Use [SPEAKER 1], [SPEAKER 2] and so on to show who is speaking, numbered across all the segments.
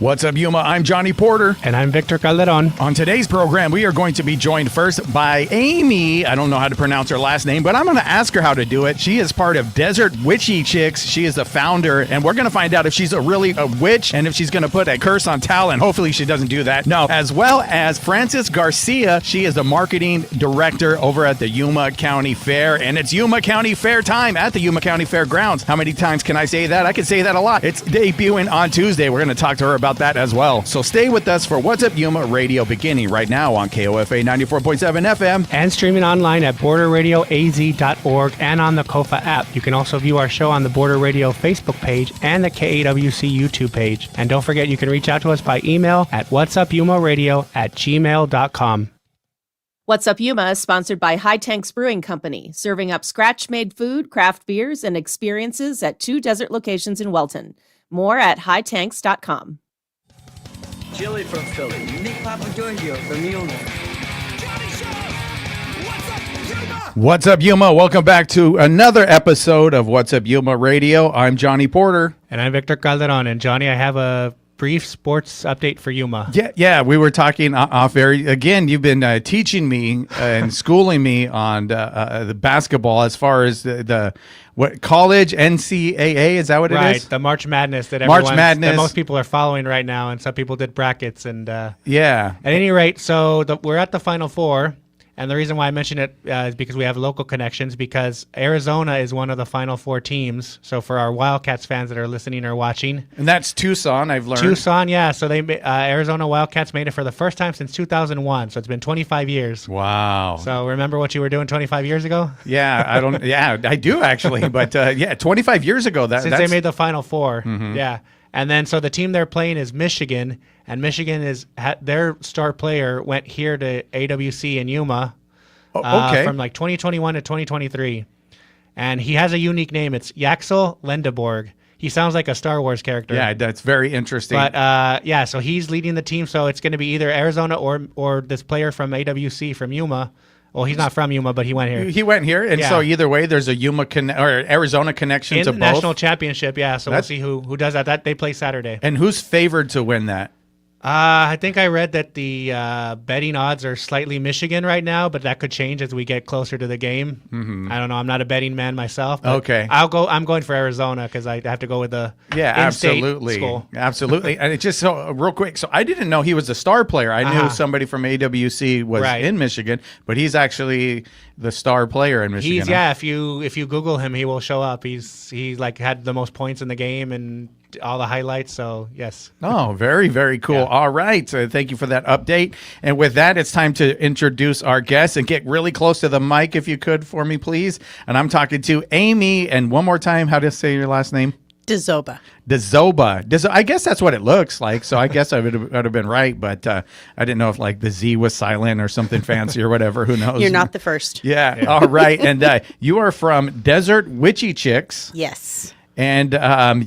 [SPEAKER 1] What's up, Yuma? I'm Johnny Porter.
[SPEAKER 2] And I'm Victor Calderon.
[SPEAKER 1] On today's program, we are going to be joined first by Aimee. I don't know how to pronounce her last name, but I'm going to ask her how to do it. She is part of Desert Witchy Chix. She is the founder, and we're going to find out if she's really a witch and if she's going to put a curse on Tal, and hopefully she doesn't do that. No, as well as Frances Garcia. She is the marketing director over at the Yuma County Fair, and it's Yuma County Fair time at the Yuma County Fair grounds. How many times can I say that? I can say that a lot. It's debuting on Tuesday. We're going to talk to her about that as well. So stay with us for What's Up Yuma Radio, beginning right now on KOFA 94.7 FM.
[SPEAKER 2] And streaming online at borderradioaz.org and on the KOFA app. You can also view our show on the Border Radio Facebook page and the KAWC YouTube page. And don't forget, you can reach out to us by email at whatsupyumaradio@gmail.com.
[SPEAKER 3] What's Up Yuma is sponsored by High Tanks Brewing Company, serving up scratch-made food, craft beers, and experiences at 2 desert locations in Welton. More at hightanks.com.
[SPEAKER 4] Chili from Philly. Nick Papa Giorgio from Yuma.
[SPEAKER 1] What's up, Yuma? Welcome back to another episode of What's Up Yuma Radio. I'm Johnny Porter.
[SPEAKER 2] And I'm Victor Calderon. And Johnny, I have a brief sports update for Yuma.
[SPEAKER 1] Yeah, we were talking off air. Again, you've been teaching me and schooling me on the basketball as far as the what college NCAA, is that what it is?
[SPEAKER 2] Right, the March Madness that most people are following right now, and some people did brackets. And
[SPEAKER 1] yeah.
[SPEAKER 2] At any rate, so we're at the Final Four. And the reason why I mention it is because we have local connections, because Arizona is one of the Final Four teams. So for our Wildcats fans that are listening or watching.
[SPEAKER 1] And that's Tucson, I've learned.
[SPEAKER 2] Tucson, yeah. So they Arizona Wildcats made it for the first time since 2001. So it's been 25 years.
[SPEAKER 1] Wow.
[SPEAKER 2] So remember what you were doing 25 years ago?
[SPEAKER 1] Yeah, I do actually. But 25 years ago.
[SPEAKER 2] Since they made the Final Four. Mm-hmm. Yeah. And then so the team they're playing is Michigan. And Michigan their star player went here to AWC in Yuma from like 2021 to 2023. And he has a unique name. It's Yaxel Lendeborg. He sounds like a Star Wars character.
[SPEAKER 1] Yeah, that's very interesting.
[SPEAKER 2] But so he's leading the team. So it's going to be either Arizona or this player from AWC from Yuma. Well, he's not from Yuma, but he went here.
[SPEAKER 1] He went here, and so either way, there's a Yuma or Arizona connection
[SPEAKER 2] in
[SPEAKER 1] to
[SPEAKER 2] the
[SPEAKER 1] both.
[SPEAKER 2] National Championship, yeah. So we'll see who does that. That they play Saturday.
[SPEAKER 1] And who's favored to win that?
[SPEAKER 2] I think I read that the betting odds are slightly Michigan right now, but that could change as we get closer to the game.
[SPEAKER 1] Mm-hmm.
[SPEAKER 2] I don't know. I'm not a betting man myself. But
[SPEAKER 1] okay.
[SPEAKER 2] I'm going for Arizona because I have to go with the
[SPEAKER 1] absolutely
[SPEAKER 2] school.
[SPEAKER 1] Absolutely. And it's just so real quick. So I didn't know he was a star player. I knew somebody from AWC was in Michigan, but he's actually the star player in Michigan.
[SPEAKER 2] If you Google him, he will show up. He like had the most points in the game and all the highlights, so yes.
[SPEAKER 1] Oh, very, very cool. Yeah. All right. So thank you for that update. And with that, it's time to introduce our guests and get really close to the mic if you could for me, please. And I'm talking to Aimee. And one more time, how to say your last name?
[SPEAKER 5] Dezoba.
[SPEAKER 1] I guess that's what it looks like. So I guess I would have been right, but I didn't know if like the Z was silent or something fancy or whatever. Who knows?
[SPEAKER 5] You're not the first.
[SPEAKER 1] Yeah. All right. And you are from Desert Witchy Chix.
[SPEAKER 5] Yes.
[SPEAKER 1] And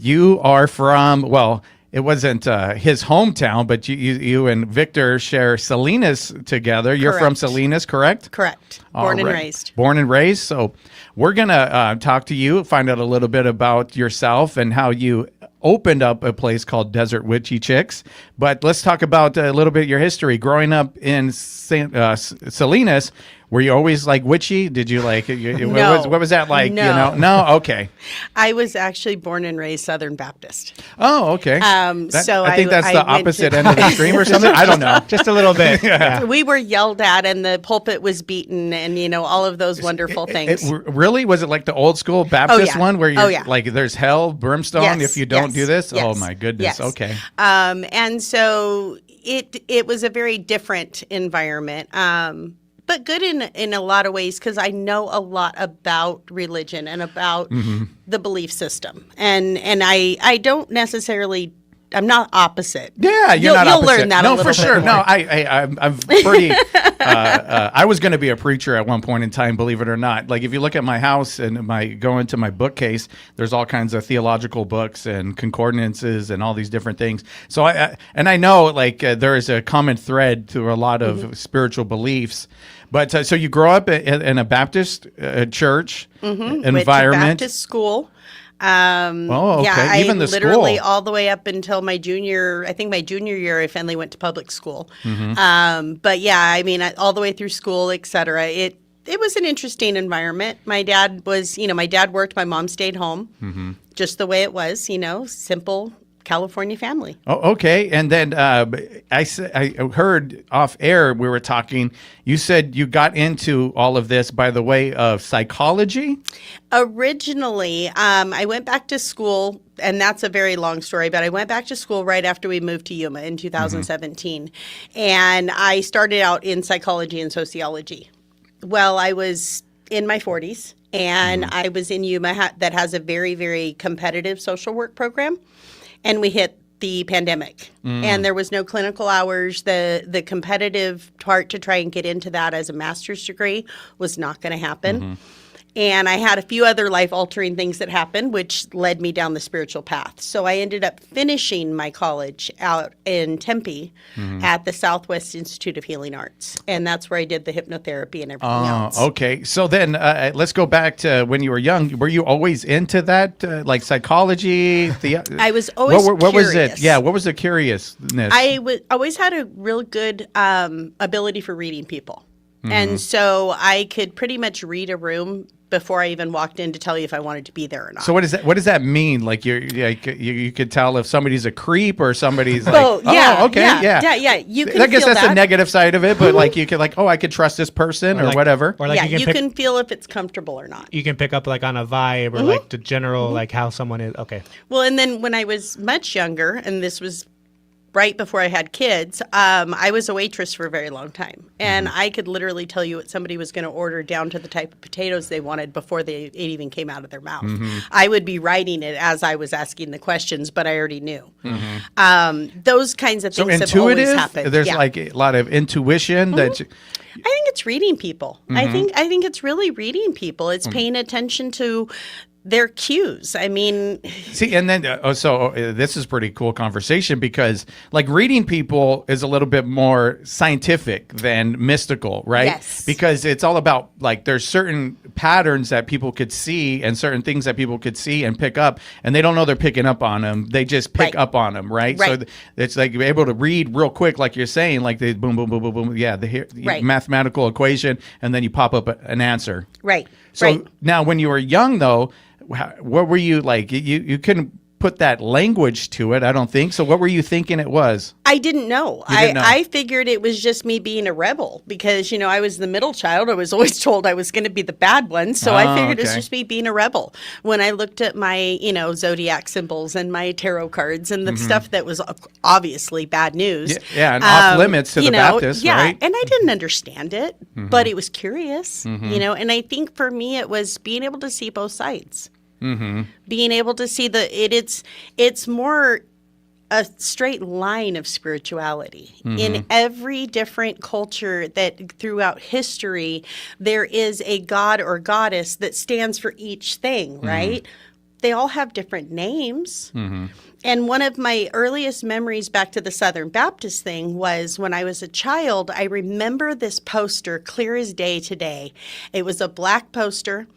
[SPEAKER 1] you are from, well, it wasn't his hometown, but you and Victor share Salinas together. You're from Salinas, correct?
[SPEAKER 5] Correct. Born and raised.
[SPEAKER 1] Born and raised. So we're going to talk to you, find out a little bit about yourself and how you opened up a place called Desert Witchy Chix. But let's talk about a little bit of your history. Growing up in Salinas, were you always like witchy? Did you like?
[SPEAKER 5] No.
[SPEAKER 1] What was that like?
[SPEAKER 5] No.
[SPEAKER 1] No. Okay.
[SPEAKER 5] I was actually born and raised Southern Baptist.
[SPEAKER 1] Oh, okay.
[SPEAKER 5] I
[SPEAKER 1] think that's the opposite end of the extreme or something. I don't know.
[SPEAKER 2] Just a little bit.
[SPEAKER 1] Yeah.
[SPEAKER 5] We were yelled at, and the pulpit was beaten, and all of those wonderful things.
[SPEAKER 1] Really? Was it like the old school Baptist one where you're like, there's hell, brimstone if you don't do this?
[SPEAKER 5] Yes.
[SPEAKER 1] Oh my goodness.
[SPEAKER 5] Yes.
[SPEAKER 1] Okay.
[SPEAKER 5] And so it was a very different environment. But good in a lot of ways, because I know a lot about religion and about the belief system. And I don't necessarily, I'm not opposite.
[SPEAKER 1] Yeah, you'll
[SPEAKER 5] not opposite. You'll learn that a little bit.
[SPEAKER 1] No, for sure.
[SPEAKER 5] More.
[SPEAKER 1] No, I'm pretty, I was going to be a preacher at one point in time, believe it or not. Like if you look at my house and go into my bookcase, there's all kinds of theological books and concordances and all these different things. So I know like there is a common thread to a lot of spiritual beliefs. But so you grow up in a Baptist church environment.
[SPEAKER 5] Went to Baptist school.
[SPEAKER 1] Okay.
[SPEAKER 5] Yeah,
[SPEAKER 1] Even
[SPEAKER 5] I
[SPEAKER 1] the
[SPEAKER 5] literally
[SPEAKER 1] school.
[SPEAKER 5] all the way up until my junior year, I finally went to public school. But yeah, I mean, all the way through school, et cetera. It was an interesting environment. My dad worked, my mom stayed home, just the way it was, simple California family.
[SPEAKER 1] Oh, okay. And then I heard off air, we were talking, you said you got into all of this by the way of psychology?
[SPEAKER 5] Originally, I went back to school, and that's a very long story, but I went back to school right after we moved to Yuma in 2017. And I started out in psychology and sociology. Well, I was in my 40s, and I was in Yuma that has a very, very competitive social work program. And we hit the pandemic, and there was no clinical hours. The competitive part to try and get into that as a master's degree was not going to happen. And I had a few other life-altering things that happened, which led me down the spiritual path. So I ended up finishing my college out in Tempe at the Southwest Institute of Healing Arts. And that's where I did the hypnotherapy and everything else.
[SPEAKER 1] Okay. So then let's go back to when you were young. Were you always into that, like psychology?
[SPEAKER 5] I was always
[SPEAKER 1] what was it?
[SPEAKER 5] curious.
[SPEAKER 1] Yeah, what was the curiousness?
[SPEAKER 5] I always had a real good ability for reading people. And so I could pretty much read a room before I even walked in to tell you if I wanted to be there or not.
[SPEAKER 1] So what does that mean? Like you could tell if somebody's a creep or somebody's like,
[SPEAKER 5] yeah,
[SPEAKER 1] yeah.
[SPEAKER 5] You can
[SPEAKER 1] I guess
[SPEAKER 5] feel
[SPEAKER 1] that's
[SPEAKER 5] that.
[SPEAKER 1] the negative side of it, but like you could like, I could trust this person or whatever.
[SPEAKER 2] Or like
[SPEAKER 5] you can feel if it's comfortable or not.
[SPEAKER 2] You can pick up like on a vibe or like the general like how someone is. Okay.
[SPEAKER 5] Well, and then when I was much younger, and this was right before I had kids, I was a waitress for a very long time. And I could literally tell you what somebody was going to order down to the type of potatoes they wanted before it even came out of their mouth. I would be writing it as I was asking the questions, but I already knew. Those kinds of things have always happened.
[SPEAKER 1] There's like a lot of intuition that...
[SPEAKER 5] I think it's reading people. I think it's really reading people. It's paying attention to their cues. I mean,
[SPEAKER 1] see, and then this is pretty cool conversation because like reading people is a little bit more scientific than mystical, right?
[SPEAKER 5] Yes.
[SPEAKER 1] Because it's all about like there's certain patterns that people could see and certain things that people could see and pick up, and they don't know they're picking up on them. They just pick up on them, right? So it's like you're able to read real quick, like you're saying, like the boom, boom, boom, boom, boom. Yeah, the mathematical equation, and then you pop up an answer.
[SPEAKER 5] Right.
[SPEAKER 1] So now, when you were young, though, what were you like? You couldn't put that language to it, I don't think. So what were you thinking it was?
[SPEAKER 5] I didn't know. I figured it was just me being a rebel because, I was the middle child. I was always told I was going to be the bad one. So I figured it's just me being a rebel. When I looked at my, zodiac symbols and my tarot cards and the stuff that was obviously bad news.
[SPEAKER 1] Yeah, and off limits to the Baptists, right?
[SPEAKER 5] And I didn't understand it, but it was curious, and I think for me it was being able to see both sides. Being able to see it's more a straight line of spirituality. In every different culture that throughout history, there is a god or goddess that stands for each thing, right? They all have different names. And one of my earliest memories back to the Southern Baptist thing was when I was a child, I remember this poster clear as day today. It was a black poster.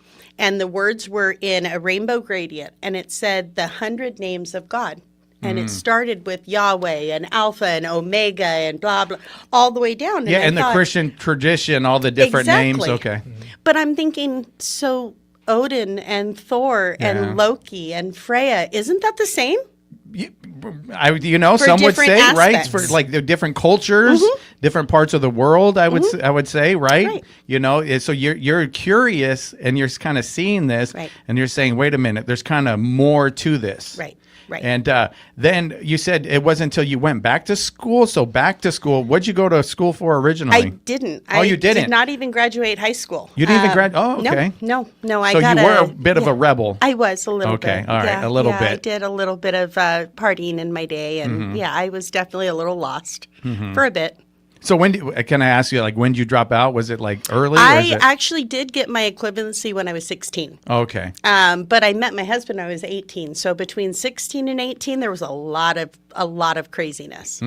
[SPEAKER 5] And the words were in a rainbow gradient, and it said the 100 names of God. And it started with Yahweh and Alpha and Omega and blah, blah, all the way down.
[SPEAKER 1] And the Christian tradition, all the different names. Okay.
[SPEAKER 5] But I'm thinking, so Odin and Thor and Loki and Freya, isn't that the same?
[SPEAKER 1] Some would say,
[SPEAKER 5] aspects.
[SPEAKER 1] right? For like the different cultures, different parts of the world, I would say, right? So you're curious and you're kind of seeing this, and you're saying, wait a minute, there's kind of more to this,
[SPEAKER 5] right?
[SPEAKER 1] And then you said it wasn't until you went back to school. So back to school, what'd you go to school for originally?
[SPEAKER 5] I didn't.
[SPEAKER 1] Oh, you didn't?
[SPEAKER 5] I did not even graduate high school.
[SPEAKER 1] You didn't even graduate? Oh, okay.
[SPEAKER 5] No.
[SPEAKER 1] So you were a bit of a rebel.
[SPEAKER 5] I was a little bit.
[SPEAKER 1] Okay, all right, a little bit.
[SPEAKER 5] I did a little bit of partying in my day, and I was definitely a little lost for a bit.
[SPEAKER 1] So can I ask you, like, when did you drop out? Was it like early?
[SPEAKER 5] I actually did get my equivalency when I was 16.
[SPEAKER 1] Okay.
[SPEAKER 5] But I met my husband when I was 18. So between 16 and 18, there was a lot of craziness.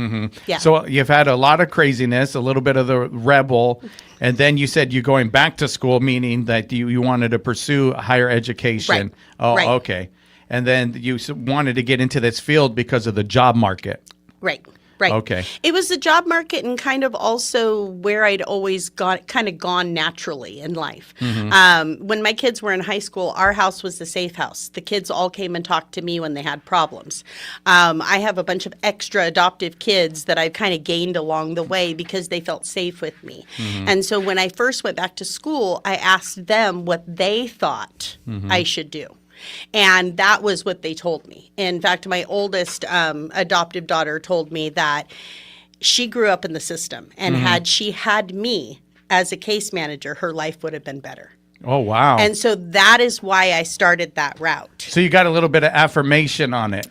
[SPEAKER 5] Yeah.
[SPEAKER 1] So you've had a lot of craziness, a little bit of the rebel, and then you said you're going back to school, meaning that you wanted to pursue higher education.
[SPEAKER 5] Right.
[SPEAKER 1] Oh, okay. and then you wanted to get into this field because of the job market.
[SPEAKER 5] Right.
[SPEAKER 1] Okay.
[SPEAKER 5] It was the job market and kind of also where I'd always gone naturally in life. When my kids were in high school, our house was the safe house. The kids all came and talked to me when they had problems. I have a bunch of extra adoptive kids that I've kind of gained along the way because they felt safe with me. And so when I first went back to school, I asked them what they thought I should do. And that was what they told me. In fact, my oldest adoptive daughter told me that she grew up in the system. And had she had me as a case manager, her life would have been better.
[SPEAKER 1] Oh, wow.
[SPEAKER 5] And so that is why I started that route.
[SPEAKER 1] So you got a little bit of affirmation on it.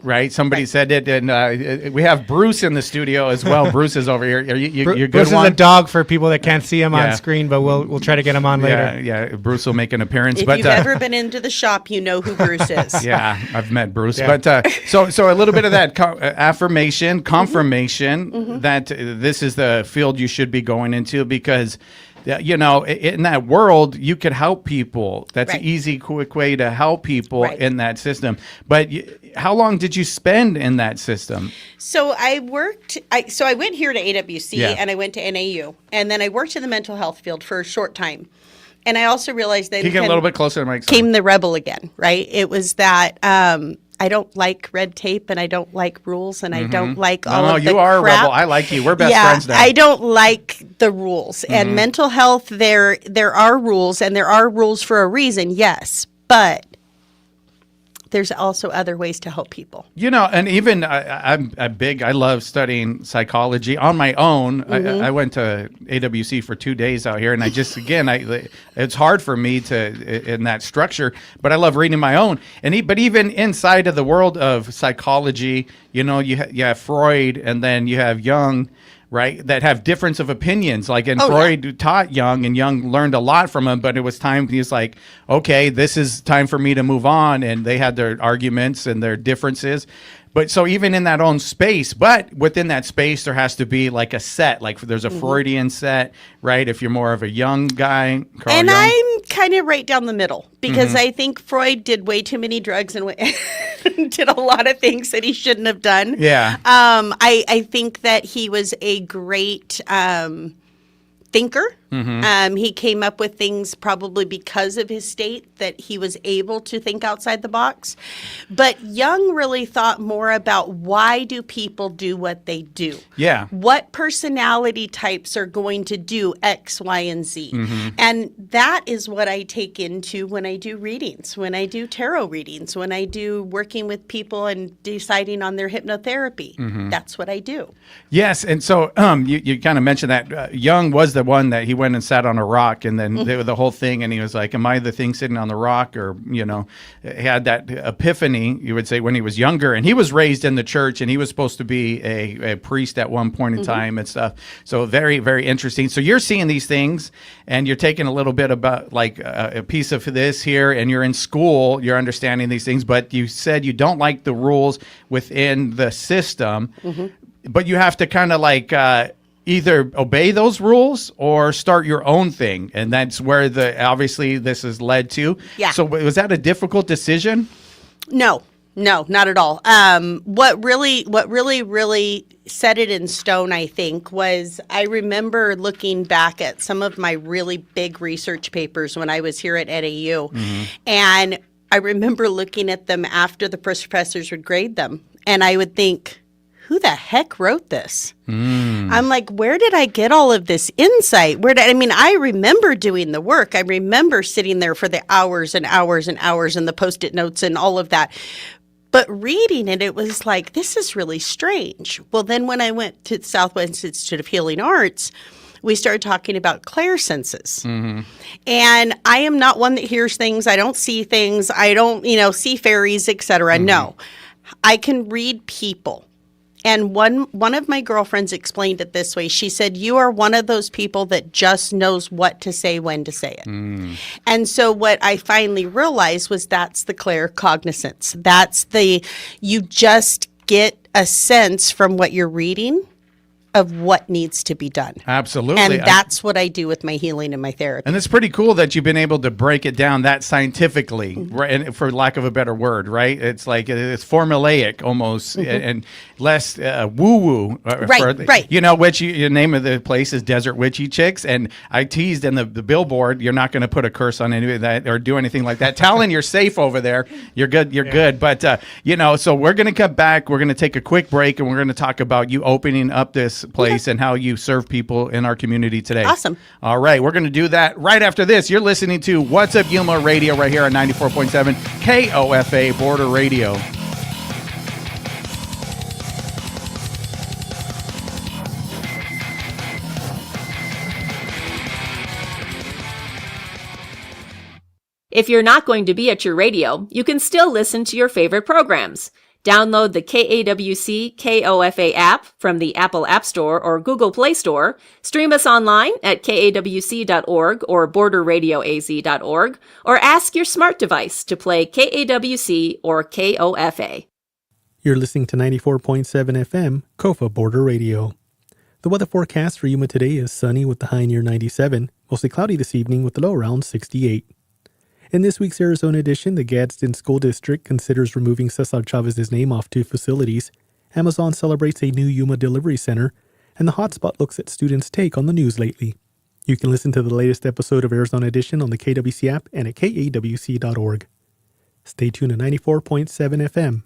[SPEAKER 1] Right. Somebody said it, and we have Bruce in the studio as well. Bruce is over here. You're good.
[SPEAKER 2] Bruce is a dog for people that can't see him on screen, but we'll try to get him on later.
[SPEAKER 1] Yeah. Bruce will make an appearance.
[SPEAKER 5] If you've ever been into the shop, you know who Bruce is.
[SPEAKER 1] Yeah, I've met Bruce. Yeah. But so a little bit of that affirmation, confirmation that this is the field you should be going into because. You know, in that world, you could help people. That's an easy, quick way to help people in that system. But how long did you spend in that system?
[SPEAKER 5] So I went here to AWC and I went to NAU. And then I worked in the mental health field for a short time. And I also realized that
[SPEAKER 1] Can you get a little bit closer to the mic?
[SPEAKER 5] Came the rebel again, right? It was that I don't like red tape and I don't like rules and I don't like all of the crap.
[SPEAKER 1] No, you are a rebel. I like you. We're best friends now.
[SPEAKER 5] I don't like the rules. And mental health, there are rules and there are rules for a reason, yes. But there's also other ways to help people.
[SPEAKER 1] You know, and even I love studying psychology on my own. I went to AWC for 2 days out here, and it's hard for me to in that structure, but I love reading my own. But even inside of the world of psychology, you know, you have Freud, and then you have Jung, right, that have difference of opinions. Like, Freud taught Jung, and Jung learned a lot from him, but it was time, he was like, okay, this is time for me to move on, and they had their arguments and their differences. But so even in that own space, but within that space, there has to be like a set, like there's a Freudian set, right? If you're more of a young guy.
[SPEAKER 5] Carl Jung. I'm kind of right down the middle because I think Freud did way too many drugs and did a lot of things that he shouldn't have done.
[SPEAKER 1] Yeah.
[SPEAKER 5] I think that he was a great thinker. He came up with things probably because of his state that he was able to think outside the box. But Jung really thought more about why do people do what they do?
[SPEAKER 1] Yeah.
[SPEAKER 5] What personality types are going to do X, Y, and Z? And that is what I take into when I do readings, when I do tarot readings, when I do working with people and deciding on their hypnotherapy. That's what I do.
[SPEAKER 1] Yes. And so you kind of mentioned that Jung was the one that he went and sat on a rock, and then the whole thing, and he was like, am I the thing sitting on the rock? Or, you know, he had that epiphany, you would say, when he was younger, and he was raised in the church, and he was supposed to be a priest at one point in time and stuff. So very, very interesting. So you're seeing these things, and you're taking a little bit about like a piece of this here, and you're in school, you're understanding these things, but you said you don't like the rules within the system, but you have to kind of like either obey those rules or start your own thing, and that's where obviously this has led to.
[SPEAKER 5] Yeah.
[SPEAKER 1] So was that a difficult decision?
[SPEAKER 5] No, not at all. What really set it in stone, I think, was I remember looking back at some of my really big research papers when I was here at NAU, and I remember looking at them after the professors would grade them, and I would think, who the heck wrote this? I'm like, where did I get all of this insight? I remember doing the work. I remember sitting there for the hours and hours and hours and the Post-it notes and all of that. But reading it, it was like, this is really strange. Well, then when I went to the Southwest Institute of Healing Arts, we started talking about clairsenses. And I am not one that hears things. I don't see things. I don't, see fairies, etc. No, I can read people. And one of my girlfriends explained it this way. She said, you are one of those people that just knows what to say when to say it. And so what I finally realized was that's the claircognizance. That's you just get a sense from what you're reading of what needs to be done.
[SPEAKER 1] Absolutely.
[SPEAKER 5] And that's what I do with my healing and my therapy.
[SPEAKER 1] And it's pretty cool that you've been able to break it down that scientifically, right? And for lack of a better word, right? It's like it's formulaic almost, and less woo-woo.
[SPEAKER 5] Right.
[SPEAKER 1] You know, the name of the place is Desert Witchy Chix, and I teased in the billboard, you're not going to put a curse on any of that or do anything like that. Talon, you're safe over there. You're good. You're good. But, so we're going to come back. We're going to take a quick break, and we're going to talk about you opening up this place and how you serve people in our community today.
[SPEAKER 5] Awesome.
[SPEAKER 1] All right, we're going to do that right after this. You're listening to What's Up Yuma Radio right here on 94.7 KOFA Border Radio.
[SPEAKER 3] If you're not going to be at your radio, you can still listen to your favorite programs. Download the KAWC KOFA app from the Apple App Store or Google Play Store. Stream us online at kawc.org or borderradioaz.org, or ask your smart device to play KAWC or KOFA.
[SPEAKER 6] You're listening to 94.7 FM, KOFA Border Radio. The weather forecast for Yuma today is sunny with the high near 97, mostly cloudy this evening with the low around 68. In this week's Arizona edition, the Gadsden School District considers removing Cesar Chavez's name off 2 facilities, Amazon celebrates a new Yuma delivery center, and the Hotspot looks at students' take on the news lately. You can listen to the latest episode of Arizona Edition on the KWC app and at kawc.org. Stay tuned to 94.7 FM.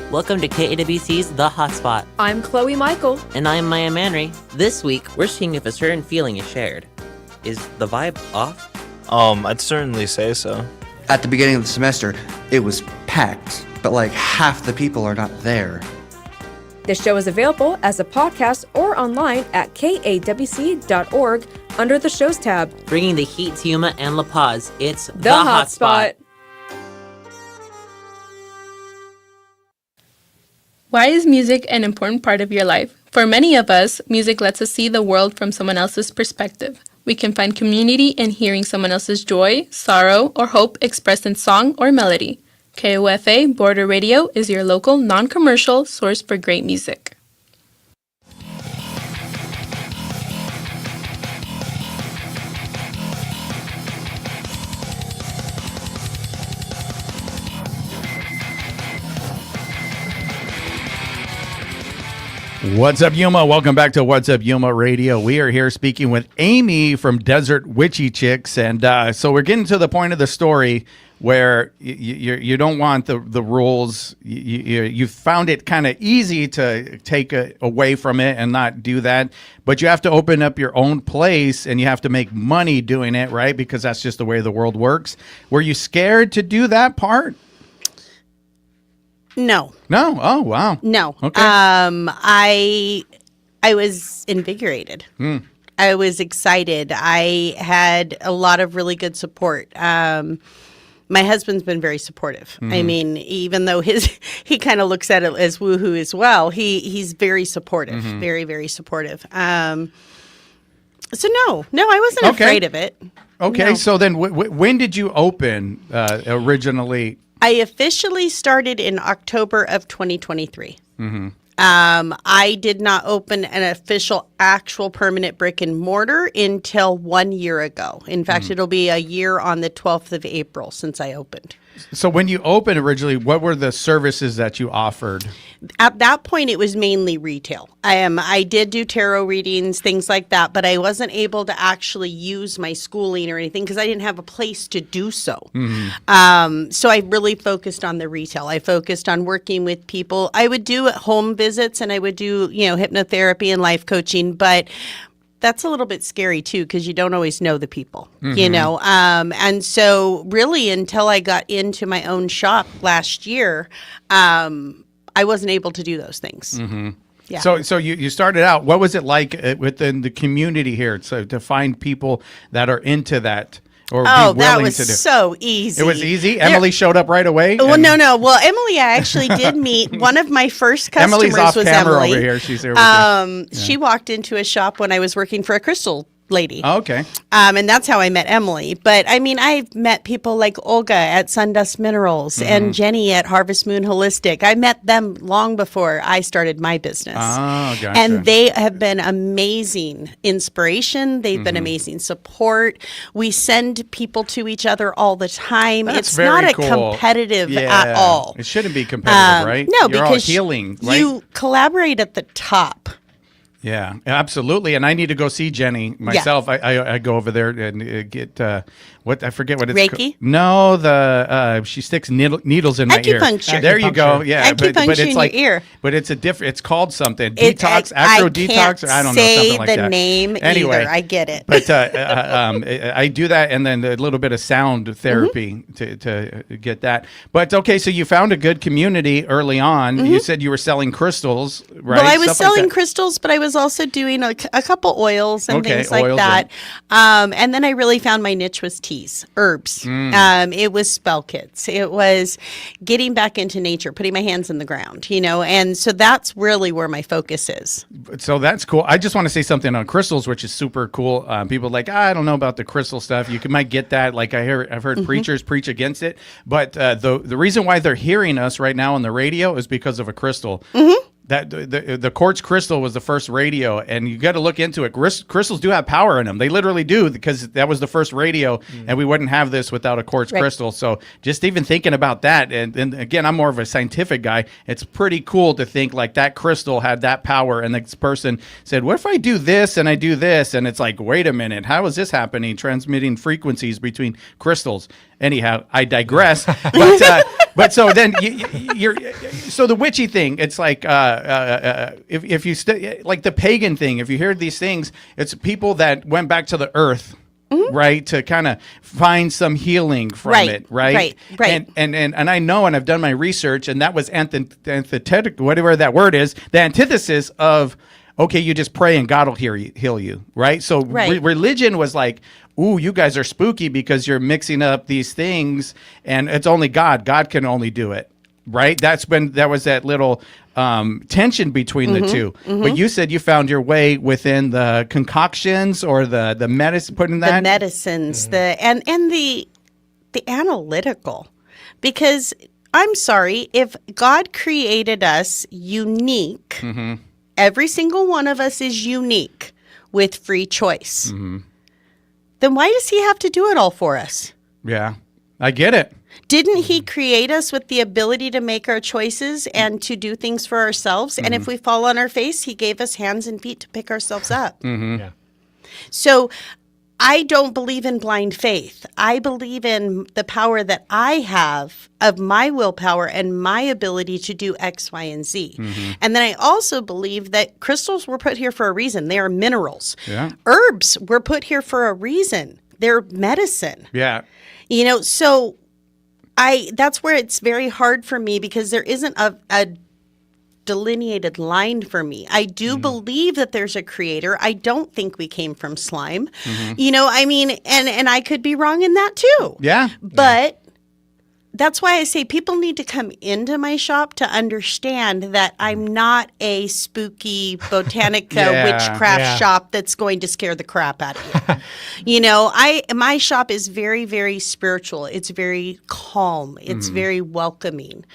[SPEAKER 7] Welcome to KAWC's The Hotspot.
[SPEAKER 8] I'm Chloe Michael.
[SPEAKER 7] And I'm Maya Manry. This week, we're seeing if a certain feeling is shared. Is the vibe off?
[SPEAKER 9] I'd certainly say so.
[SPEAKER 10] At the beginning of the semester, it was packed, but like half the people are not there.
[SPEAKER 8] The show is available as a podcast or online at kawc.org under the shows tab.
[SPEAKER 7] Bringing the heat to Yuma and La Paz, it's
[SPEAKER 8] The Hotspot.
[SPEAKER 11] Why is music an important part of your life? For many of us, music lets us see the world from someone else's perspective. We can find community in hearing someone else's joy, sorrow, or hope expressed in song or melody. KOFA Border Radio is your local, non-commercial source for great music.
[SPEAKER 1] What's up, Yuma? Welcome back to What's Up Yuma Radio. We are here speaking with Aimee from Desert Witchy Chix, and so we're getting to the point of the story where you don't want the rules. You found it kind of easy to take away from it and not do that, but you have to open up your own place and you have to make money doing it, right? Because that's just the way the world works. Were you scared to do that part?
[SPEAKER 5] No.
[SPEAKER 1] Oh, wow.
[SPEAKER 5] No.
[SPEAKER 1] Okay.
[SPEAKER 5] I was invigorated. I was excited. I had a lot of really good support. My husband's been very supportive. I mean, even though he kind of looks at it as woohoo as well, he's very supportive, very, very supportive. So no, I wasn't afraid of it.
[SPEAKER 1] Okay.
[SPEAKER 5] No.
[SPEAKER 1] So then when did you open originally?
[SPEAKER 5] I officially started in October of 2023. I did not open an official, actual permanent brick and mortar until 1 year ago. In fact, it'll be a year on the 12th of April since I opened.
[SPEAKER 1] So when you opened originally, what were the services that you offered?
[SPEAKER 5] At that point, it was mainly retail. I did do tarot readings, things like that, but I wasn't able to actually use my schooling or anything because I didn't have a place to do so. So I really focused on the retail. I focused on working with people. I would do home visits and I would do, hypnotherapy and life coaching, but that's a little bit scary too because you don't always know the people, and so really until I got into my own shop last year, I wasn't able to do those things. Yeah.
[SPEAKER 1] So you started out. What was it like within the community here? So to find people that are into that or be willing
[SPEAKER 5] that was
[SPEAKER 1] to do.
[SPEAKER 5] so easy.
[SPEAKER 1] It was easy. Emily showed up right away.
[SPEAKER 5] Well, no. Well, Emily, I actually did meet one of my first customers.
[SPEAKER 1] Emily's off
[SPEAKER 5] was
[SPEAKER 1] camera
[SPEAKER 5] Emily.
[SPEAKER 1] over here. She's here with you.
[SPEAKER 5] She walked into a shop when I was working for a crystal lady.
[SPEAKER 1] Oh, okay.
[SPEAKER 5] And that's how I met Emily. But I mean, I've met people like Olga at Sundust Minerals and Jenny at Harvest Moon Holistic. I met them long before I started my business.
[SPEAKER 1] Oh, gotcha.
[SPEAKER 5] And they have been amazing inspiration. They've been amazing support. We send people to each other all the time.
[SPEAKER 1] That's
[SPEAKER 5] it's
[SPEAKER 1] very
[SPEAKER 5] not a
[SPEAKER 1] cool.
[SPEAKER 5] competitive at all.
[SPEAKER 1] It shouldn't be competitive, right?
[SPEAKER 5] No,
[SPEAKER 1] You're all
[SPEAKER 5] because
[SPEAKER 1] healing, right?
[SPEAKER 5] you collaborate at the top.
[SPEAKER 1] Yeah, absolutely. And I need to go see Jenny myself. I go over there and get what I forget what it's
[SPEAKER 5] Reiki?
[SPEAKER 1] No, she sticks needles in my ear.
[SPEAKER 5] Acupuncture.
[SPEAKER 1] There you go. Yeah,
[SPEAKER 5] Acupuncture
[SPEAKER 1] but it's
[SPEAKER 5] in
[SPEAKER 1] like
[SPEAKER 5] your ear.
[SPEAKER 1] But it's a different. It's called something detox, acro detox, or I don't know, something like that.
[SPEAKER 5] Say the name
[SPEAKER 1] anyway,
[SPEAKER 5] either. I get it.
[SPEAKER 1] But I do that, and then a little bit of sound therapy to get that. But okay, so you found a good community early on. You said you were selling crystals, right?
[SPEAKER 5] Well, I was
[SPEAKER 1] Stuff
[SPEAKER 5] selling
[SPEAKER 1] like that.
[SPEAKER 5] crystals, but I was also doing a couple oils and things like
[SPEAKER 1] oils,
[SPEAKER 5] that. And then I really found my niche was teas, herbs. It was spell kits. It was getting back into nature, putting my hands in the ground, and so that's really where my focus is.
[SPEAKER 1] So that's cool. I just want to say something on crystals, which is super cool. People are like, I don't know about the crystal stuff. You might get that. Like I've heard preachers preach against it, but the reason why they're hearing us right now on the radio is because of a crystal. That the quartz crystal was the first radio, and you got to look into it. Crystals do have power in them; they literally do, because that was the first radio, and we wouldn't have this without a quartz crystal. So just even thinking about that, and again, I'm more of a scientific guy. It's pretty cool to think like that crystal had that power, and this person said, "What if I do this and I do this?" And it's like, wait a minute, how is this happening? Transmitting frequencies between crystals. Anyhow, I digress. But so then you're so the witchy thing. It's like if you like the pagan thing. If you hear these things, it's people that went back to the earth, right, to kind of find some healing from it, right. And I know, and I've done my research, and that was antithetic, whatever that word is, the antithesis of. Okay, you just pray and God will heal you, right? So religion was like, ooh, you guys are spooky because you're mixing up these things, and it's only God. God can only do it, right? That was that little tension between the two. But you said you found your way within the concoctions or the medicine, putting that?
[SPEAKER 5] The medicines, and the analytical. Because I'm sorry, if God created us unique, every single one of us is unique with free choice. Then why does he have to do it all for us?
[SPEAKER 1] Yeah, I get it.
[SPEAKER 5] Didn't he create us with the ability to make our choices and to do things for ourselves? And if we fall on our face, he gave us hands and feet to pick ourselves up.
[SPEAKER 2] Yeah.
[SPEAKER 5] So I don't believe in blind faith. I believe in the power that I have of my willpower and my ability to do X, Y, and Z. And then I also believe that crystals were put here for a reason. They are minerals.
[SPEAKER 1] Yeah.
[SPEAKER 5] Herbs were put here for a reason. They're medicine.
[SPEAKER 1] Yeah.
[SPEAKER 5] So that's where it's very hard for me, because there isn't a delineated line for me. I do believe that there's a creator. I don't think we came from slime. And I could be wrong in that too.
[SPEAKER 1] Yeah.
[SPEAKER 5] But that's why I say people need to come into my shop to understand that I'm not a spooky botanica witchcraft shop that's going to scare the crap out of you. My shop is very, very spiritual. It's very calm. It's very welcoming.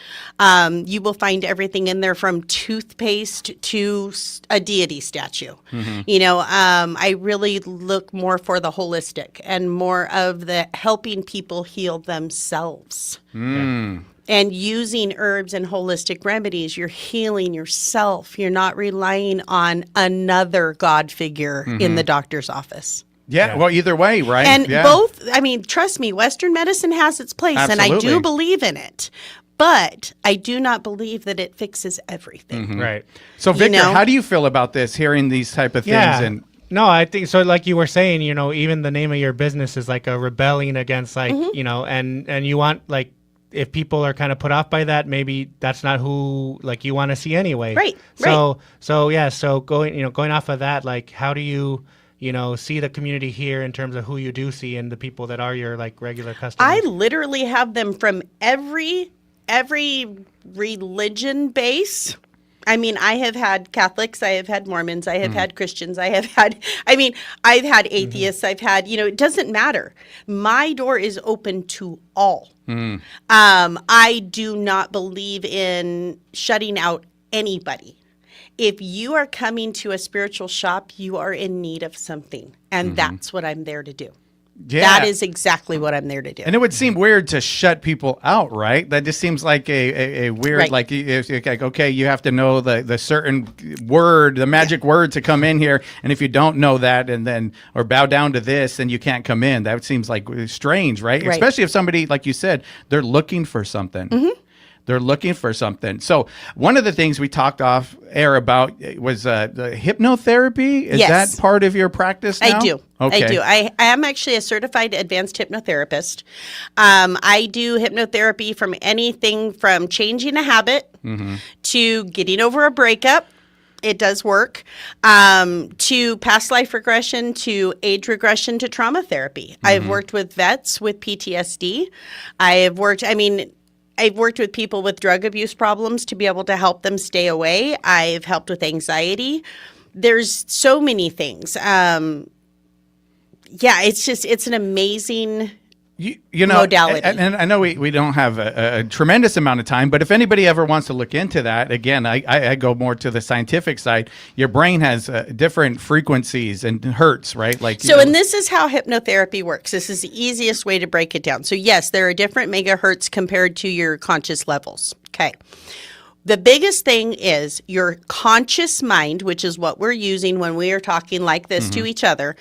[SPEAKER 5] You will find everything in there from toothpaste to a deity statue. I really look more for the holistic and more of the helping people heal themselves. And using herbs and holistic remedies, you're healing yourself. You're not relying on another God figure in the doctor's office.
[SPEAKER 1] Yeah, well, either way, right?
[SPEAKER 5] And both, trust me, Western medicine has its place, and I do believe in it. But I do not believe that it fixes everything.
[SPEAKER 2] Right.
[SPEAKER 1] So, Victor, how do you feel about this, hearing these type of things?
[SPEAKER 2] Yeah. No, I think so. Like you were saying, even the name of your business is like a rebelling against, like, and you want, like, if people are kind of put off by that, maybe that's not who like you want to see anyway.
[SPEAKER 5] Right.
[SPEAKER 2] So going off of that, like, how do you see the community here in terms of who you do see and the people that are your like regular customers?
[SPEAKER 5] I literally have them from every religion base I mean, I have had Catholics, I have had Mormons, I have had Christians, I've had atheists, I've had, it doesn't matter. My door is open to all. I do not believe in shutting out anybody. If you are coming to a spiritual shop, you are in need of something. And that's what I'm there to do. Yeah. That is exactly what I'm there to do.
[SPEAKER 1] And it would seem weird to shut people out, right? That just seems like a weird,
[SPEAKER 5] Right.
[SPEAKER 1] like, okay, you have to know the certain word, the magic word to come in here. And if you don't know that or bow down to this, then you can't come in. That seems like strange, right?
[SPEAKER 5] Right.
[SPEAKER 1] Especially if somebody, like you said, they're looking for something. They're looking for something. So one of the things we talked off air about was the hypnotherapy. Is
[SPEAKER 5] Yes.
[SPEAKER 1] that part of your practice now?
[SPEAKER 5] I do.
[SPEAKER 1] Okay.
[SPEAKER 5] I do. I am actually a certified advanced hypnotherapist. I do hypnotherapy from anything from changing a habit to getting over a breakup. It does work. To past life regression, to age regression, to trauma therapy. I've worked with vets with PTSD. I've worked with people with drug abuse problems to be able to help them stay away. I've helped with anxiety. There's so many things. It's an amazing modality.
[SPEAKER 1] And I know we don't have a tremendous amount of time, but if anybody ever wants to look into that, again, I go more to the scientific side. Your brain has different frequencies and hertz, right?
[SPEAKER 5] And this is how hypnotherapy works. This is the easiest way to break it down. So yes, there are different megahertz compared to your conscious levels. Okay. The biggest thing is your conscious mind, which is what we're using when we are talking like this to each other,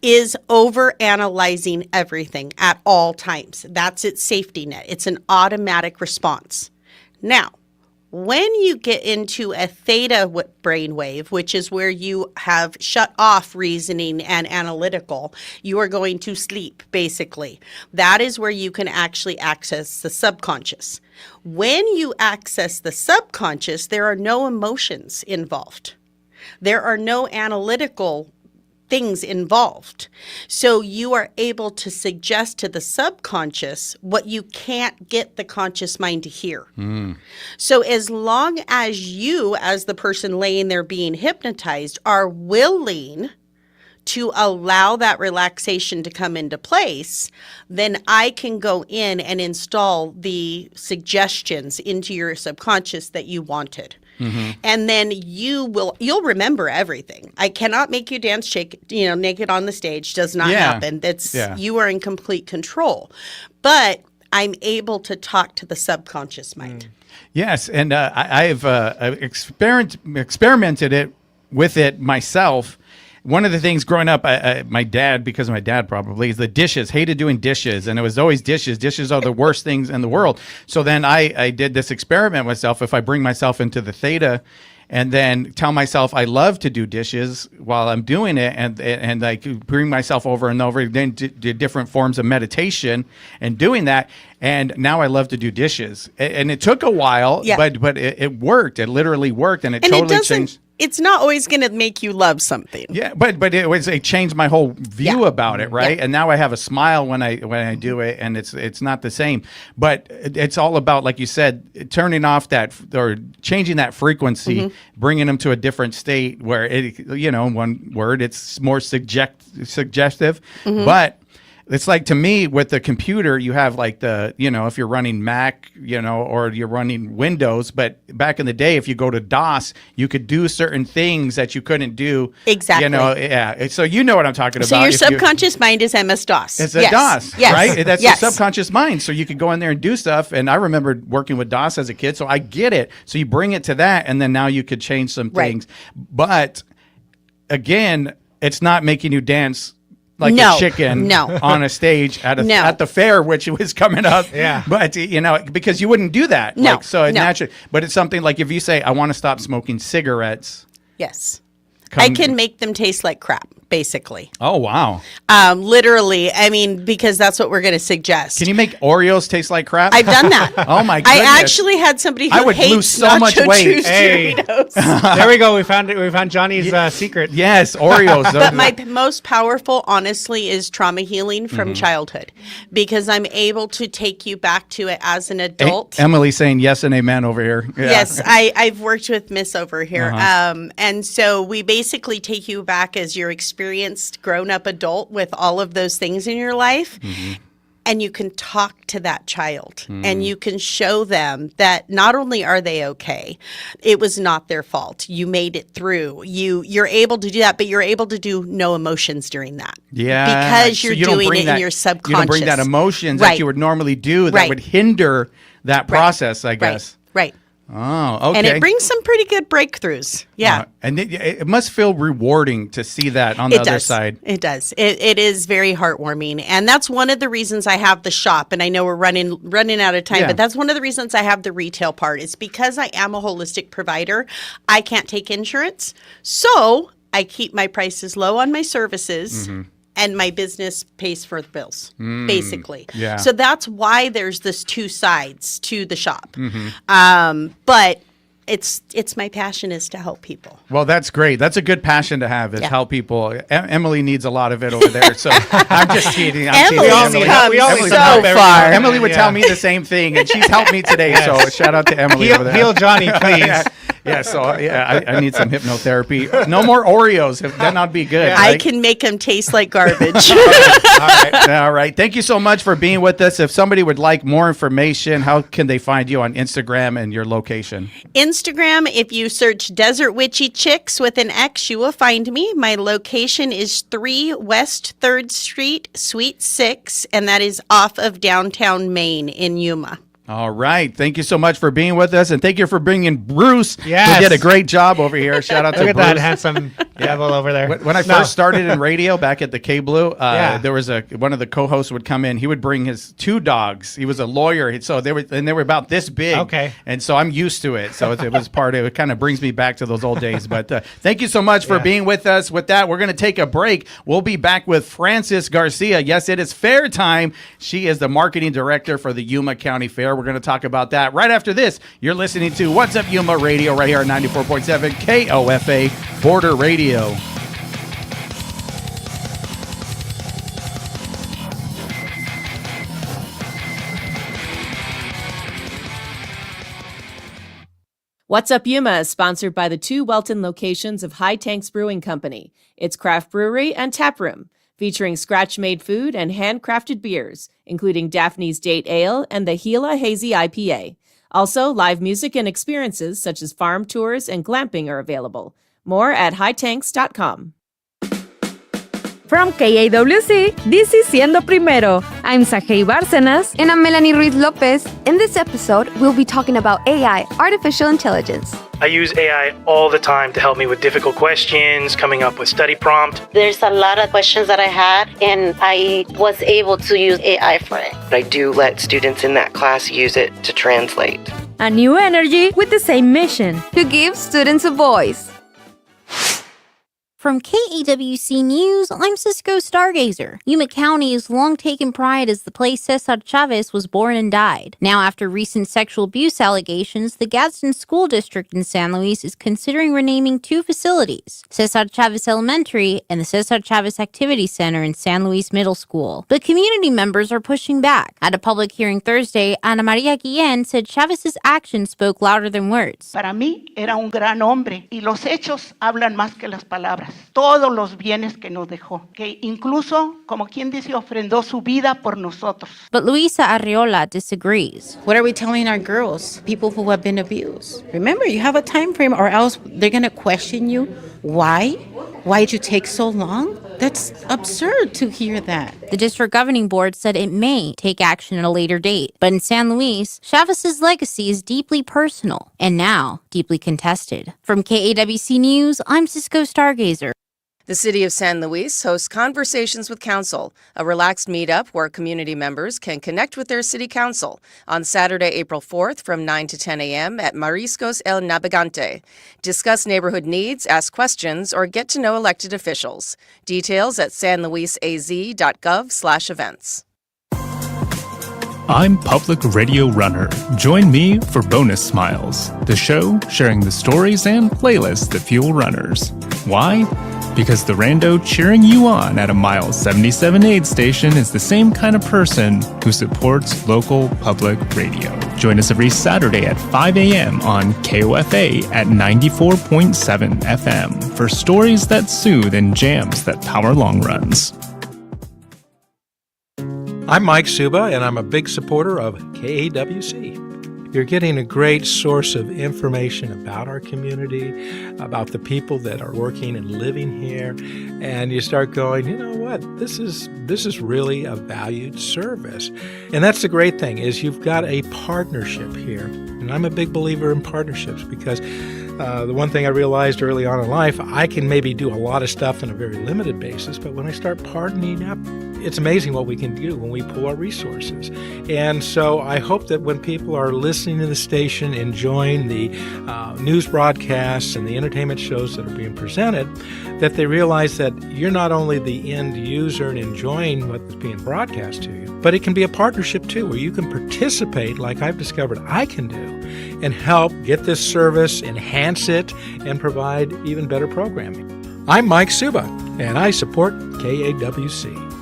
[SPEAKER 5] is over-analyzing everything at all times. That's its safety net. It's an automatic response. Now, when you get into a theta brainwave, which is where you have shut off reasoning and analytical, you are going to sleep, basically. That is where you can actually access the subconscious. When you access the subconscious, there are no emotions involved. There are no analytical things involved. So you are able to suggest to the subconscious what you can't get the conscious mind to hear. So as long as you, as the person laying there being hypnotized, are willing to allow that relaxation to come into place, then I can go in and install the suggestions into your subconscious that you wanted. And then you'll remember everything. I cannot make you dance naked on the stage. Does not happen. You are in complete control. But I'm able to talk to the subconscious mind.
[SPEAKER 1] Yes, and I've experimented with it myself. One of the things growing up, my dad, because of my dad probably, is the dishes. Hated doing dishes, and it was always dishes. Dishes are the worst things in the world. So then I did this experiment myself. If I bring myself into the theta and then tell myself I love to do dishes while I'm doing it, and I bring myself over and over, then did different forms of meditation and doing that, and now I love to do dishes. And it took a while, but it worked. It literally worked, and it totally changed.
[SPEAKER 5] It's not always going to make you love something.
[SPEAKER 1] Yeah, but it changed my whole view about it, right? And now I have a smile when I do it, and it's not the same. But it's all about, like you said, turning off that or changing that frequency, bringing them to a different state where one word, it's more suggestive, but. It's like, to me, with the computer, you have like if you're running Mac, or you're running Windows. But back in the day, if you go to DOS, you could do certain things that you couldn't do.
[SPEAKER 5] Exactly.
[SPEAKER 1] So you know what I'm talking about.
[SPEAKER 5] So your subconscious mind is MS-DOS.
[SPEAKER 1] It's a DOS, right? That's the subconscious mind. So you could go in there and do stuff. And I remember working with DOS as a kid, so I get it. So you bring it to that, and then now you could change some things. But again, it's not making you dance like a chicken on a stage at the fair, which was coming up. But because you wouldn't do that. Naturally. But it's something like, if you say, I want to stop smoking cigarettes.
[SPEAKER 5] Yes. I can make them taste like crap, basically.
[SPEAKER 1] Oh, wow.
[SPEAKER 5] Literally, I mean, because that's what we're going to suggest.
[SPEAKER 1] Can you make Oreos taste like crap?
[SPEAKER 5] I've done that.
[SPEAKER 1] Oh, my goodness.
[SPEAKER 5] I actually had somebody who
[SPEAKER 1] I would lose so much weight.
[SPEAKER 2] Hey. There we go. We found Johnny's secret.
[SPEAKER 1] Yes, Oreos.
[SPEAKER 5] But my most powerful, honestly, is trauma healing from childhood, because I'm able to take you back to it as an adult.
[SPEAKER 1] Emily saying yes and amen over here. Yeah.
[SPEAKER 5] Yes, I've worked with Miss over here. And so we basically take you back as your experienced grown-up adult with all of those things in your life. And you can talk to that child and you can show them that not only are they okay, it was not their fault. You made it through. You're able to do that, but you're able to do no emotions during that.
[SPEAKER 1] Yeah.
[SPEAKER 5] Because you're doing it in your subconscious.
[SPEAKER 1] You don't bring that emotions that you would normally do that would hinder that process, I guess.
[SPEAKER 5] Right.
[SPEAKER 1] Oh, okay.
[SPEAKER 5] And it brings some pretty good breakthroughs. Yeah.
[SPEAKER 1] And it must feel rewarding to see that on the other side.
[SPEAKER 5] It does. It is very heartwarming. And that's one of the reasons I have the shop. And I know we're running out of time, but that's one of the reasons I have the retail part. It's because I am a holistic provider. I can't take insurance. So I keep my prices low on my services. And my business pays for the bills, basically.
[SPEAKER 1] Yeah.
[SPEAKER 5] So that's why there's this two sides to the shop. But it's my passion is to help people.
[SPEAKER 1] Well, that's great. That's a good passion to have, is help people. Emily needs a lot of it over there. So I'm just kidding.
[SPEAKER 5] Emily's come so far.
[SPEAKER 1] Emily would tell me the same thing, and she's helped me today. So shout out to Emily over there.
[SPEAKER 2] Heal Johnny, please.
[SPEAKER 1] I need some hypnotherapy. No more Oreos. Then I'd be good.
[SPEAKER 5] I can make them taste like garbage.
[SPEAKER 1] All right. Thank you so much for being with us. If somebody would like more information, how can they find you on Instagram and your location?
[SPEAKER 5] Instagram, if you search Desert Witchy Chix with an X, you will find me. My location is 3 West 3rd Street, Suite 6, and that is off of downtown Maine in Yuma.
[SPEAKER 1] All right. Thank you so much for being with us. And thank you for bringing Bruce.
[SPEAKER 2] Yes.
[SPEAKER 1] Who did a great job over here. Shout out to Bruce.
[SPEAKER 2] Look at that handsome devil over there.
[SPEAKER 1] When I first started in radio back at the K-Blue, there was one of the co-hosts would come in. He would bring his 2 dogs. He was a lawyer. So they were about this big.
[SPEAKER 2] Okay.
[SPEAKER 1] And so I'm used to it. So it was part of it. It kind of brings me back to those old days. But thank you so much for being with us. With that, we're going to take a break. We'll be back with Frances Garcia. Yes, it is fair time. She is the marketing director for the Yuma County Fair. We're going to talk about that right after this. You're listening to What's Up Yuma Radio right here on 94.7 KOFA Border Radio.
[SPEAKER 3] What's Up Yuma is sponsored by the 2 Welton locations of High Tanks Brewing Company, its craft brewery and tap room, featuring scratch-made food and handcrafted beers, including Daphne's Date Ale and the Gila Hazy IPA. Also, live music and experiences such as farm tours and glamping are available. More at hightanks.com.
[SPEAKER 8] From KAWC, this is Siendo Primero. I'm Sajei Bárcenas.
[SPEAKER 12] And I'm Melanie Ruiz Lopez. In this episode, we'll be talking about AI, artificial intelligence.
[SPEAKER 13] I use AI all the time to help me with difficult questions, coming up with study prompt.
[SPEAKER 14] There's a lot of questions that I had, and I was able to use AI for it.
[SPEAKER 15] I do let students in that class use it to translate.
[SPEAKER 8] A new energy with the same mission.
[SPEAKER 12] To give students a voice.
[SPEAKER 16] From KAWC News, I'm Cisco Stargazer. Yuma County has long taken pride as the place Cesar Chavez was born and died. Now, after recent sexual abuse allegations, the Gadsden School District in San Luis is considering renaming 2 facilities, Cesar Chavez Elementary and the Cesar Chavez Activity Center in San Luis Middle School. But community members are pushing back. At a public hearing Thursday, Ana Maria Guillén said Chavez's actions spoke louder than words.
[SPEAKER 17] Para mí era un gran hombre y los hechos hablan más que las palabras. Todos los bienes que nos dejó, que incluso, como quien dice, ofrendó su vida por nosotros.
[SPEAKER 16] But Luisa Arriola disagrees.
[SPEAKER 18] What are we telling our girls, people who have been abused? Remember, you have a time frame or else they're going to question you. Why? Why did you take so long? That's absurd to hear that.
[SPEAKER 16] The district governing board said it may take action at a later date. But in San Luis, Chavez's legacy is deeply personal and now deeply contested. From KAWC News, I'm Cisco Stargazer.
[SPEAKER 19] The City of San Luis hosts Conversations with Council, a relaxed meetup where community members can connect with their city council on Saturday, April 4th from 9 to 10 a.m. at Mariscos El Navegante. Discuss neighborhood needs, ask questions, or get to know elected officials. Details at sanluisaz.gov/events.
[SPEAKER 20] I'm Public Radio Runner. Join me for Bonus Smiles, the show sharing the stories and playlists that fuel runners. Why? Because the rando cheering you on at a mile 77 aid station is the same kind of person who supports local public radio. Join us every Saturday at 5 a.m. on KOFA at 94.7 FM for stories that soothe and jams that power long runs.
[SPEAKER 21] I'm Mike Suba, and I'm a big supporter of KAWC. You're getting a great source of information about our community, about the people that are working and living here, and you start going, you know what, this is really a valued service. And that's the great thing, is you've got a partnership here. And I'm a big believer in partnerships because the one thing I realized early on in life, I can maybe do a lot of stuff on a very limited basis, but when I start partnering up, it's amazing what we can do when we pool our resources. And so I hope that when people are listening to the station, enjoying the news broadcasts and the entertainment shows that are being presented, that they realize that you're not only the end user and enjoying what's being broadcast to you, but it can be a partnership too, where you can participate like I've discovered I can do and help get this service, enhance it, and provide even better programming. I'm Mike Suba, and I support KAWC.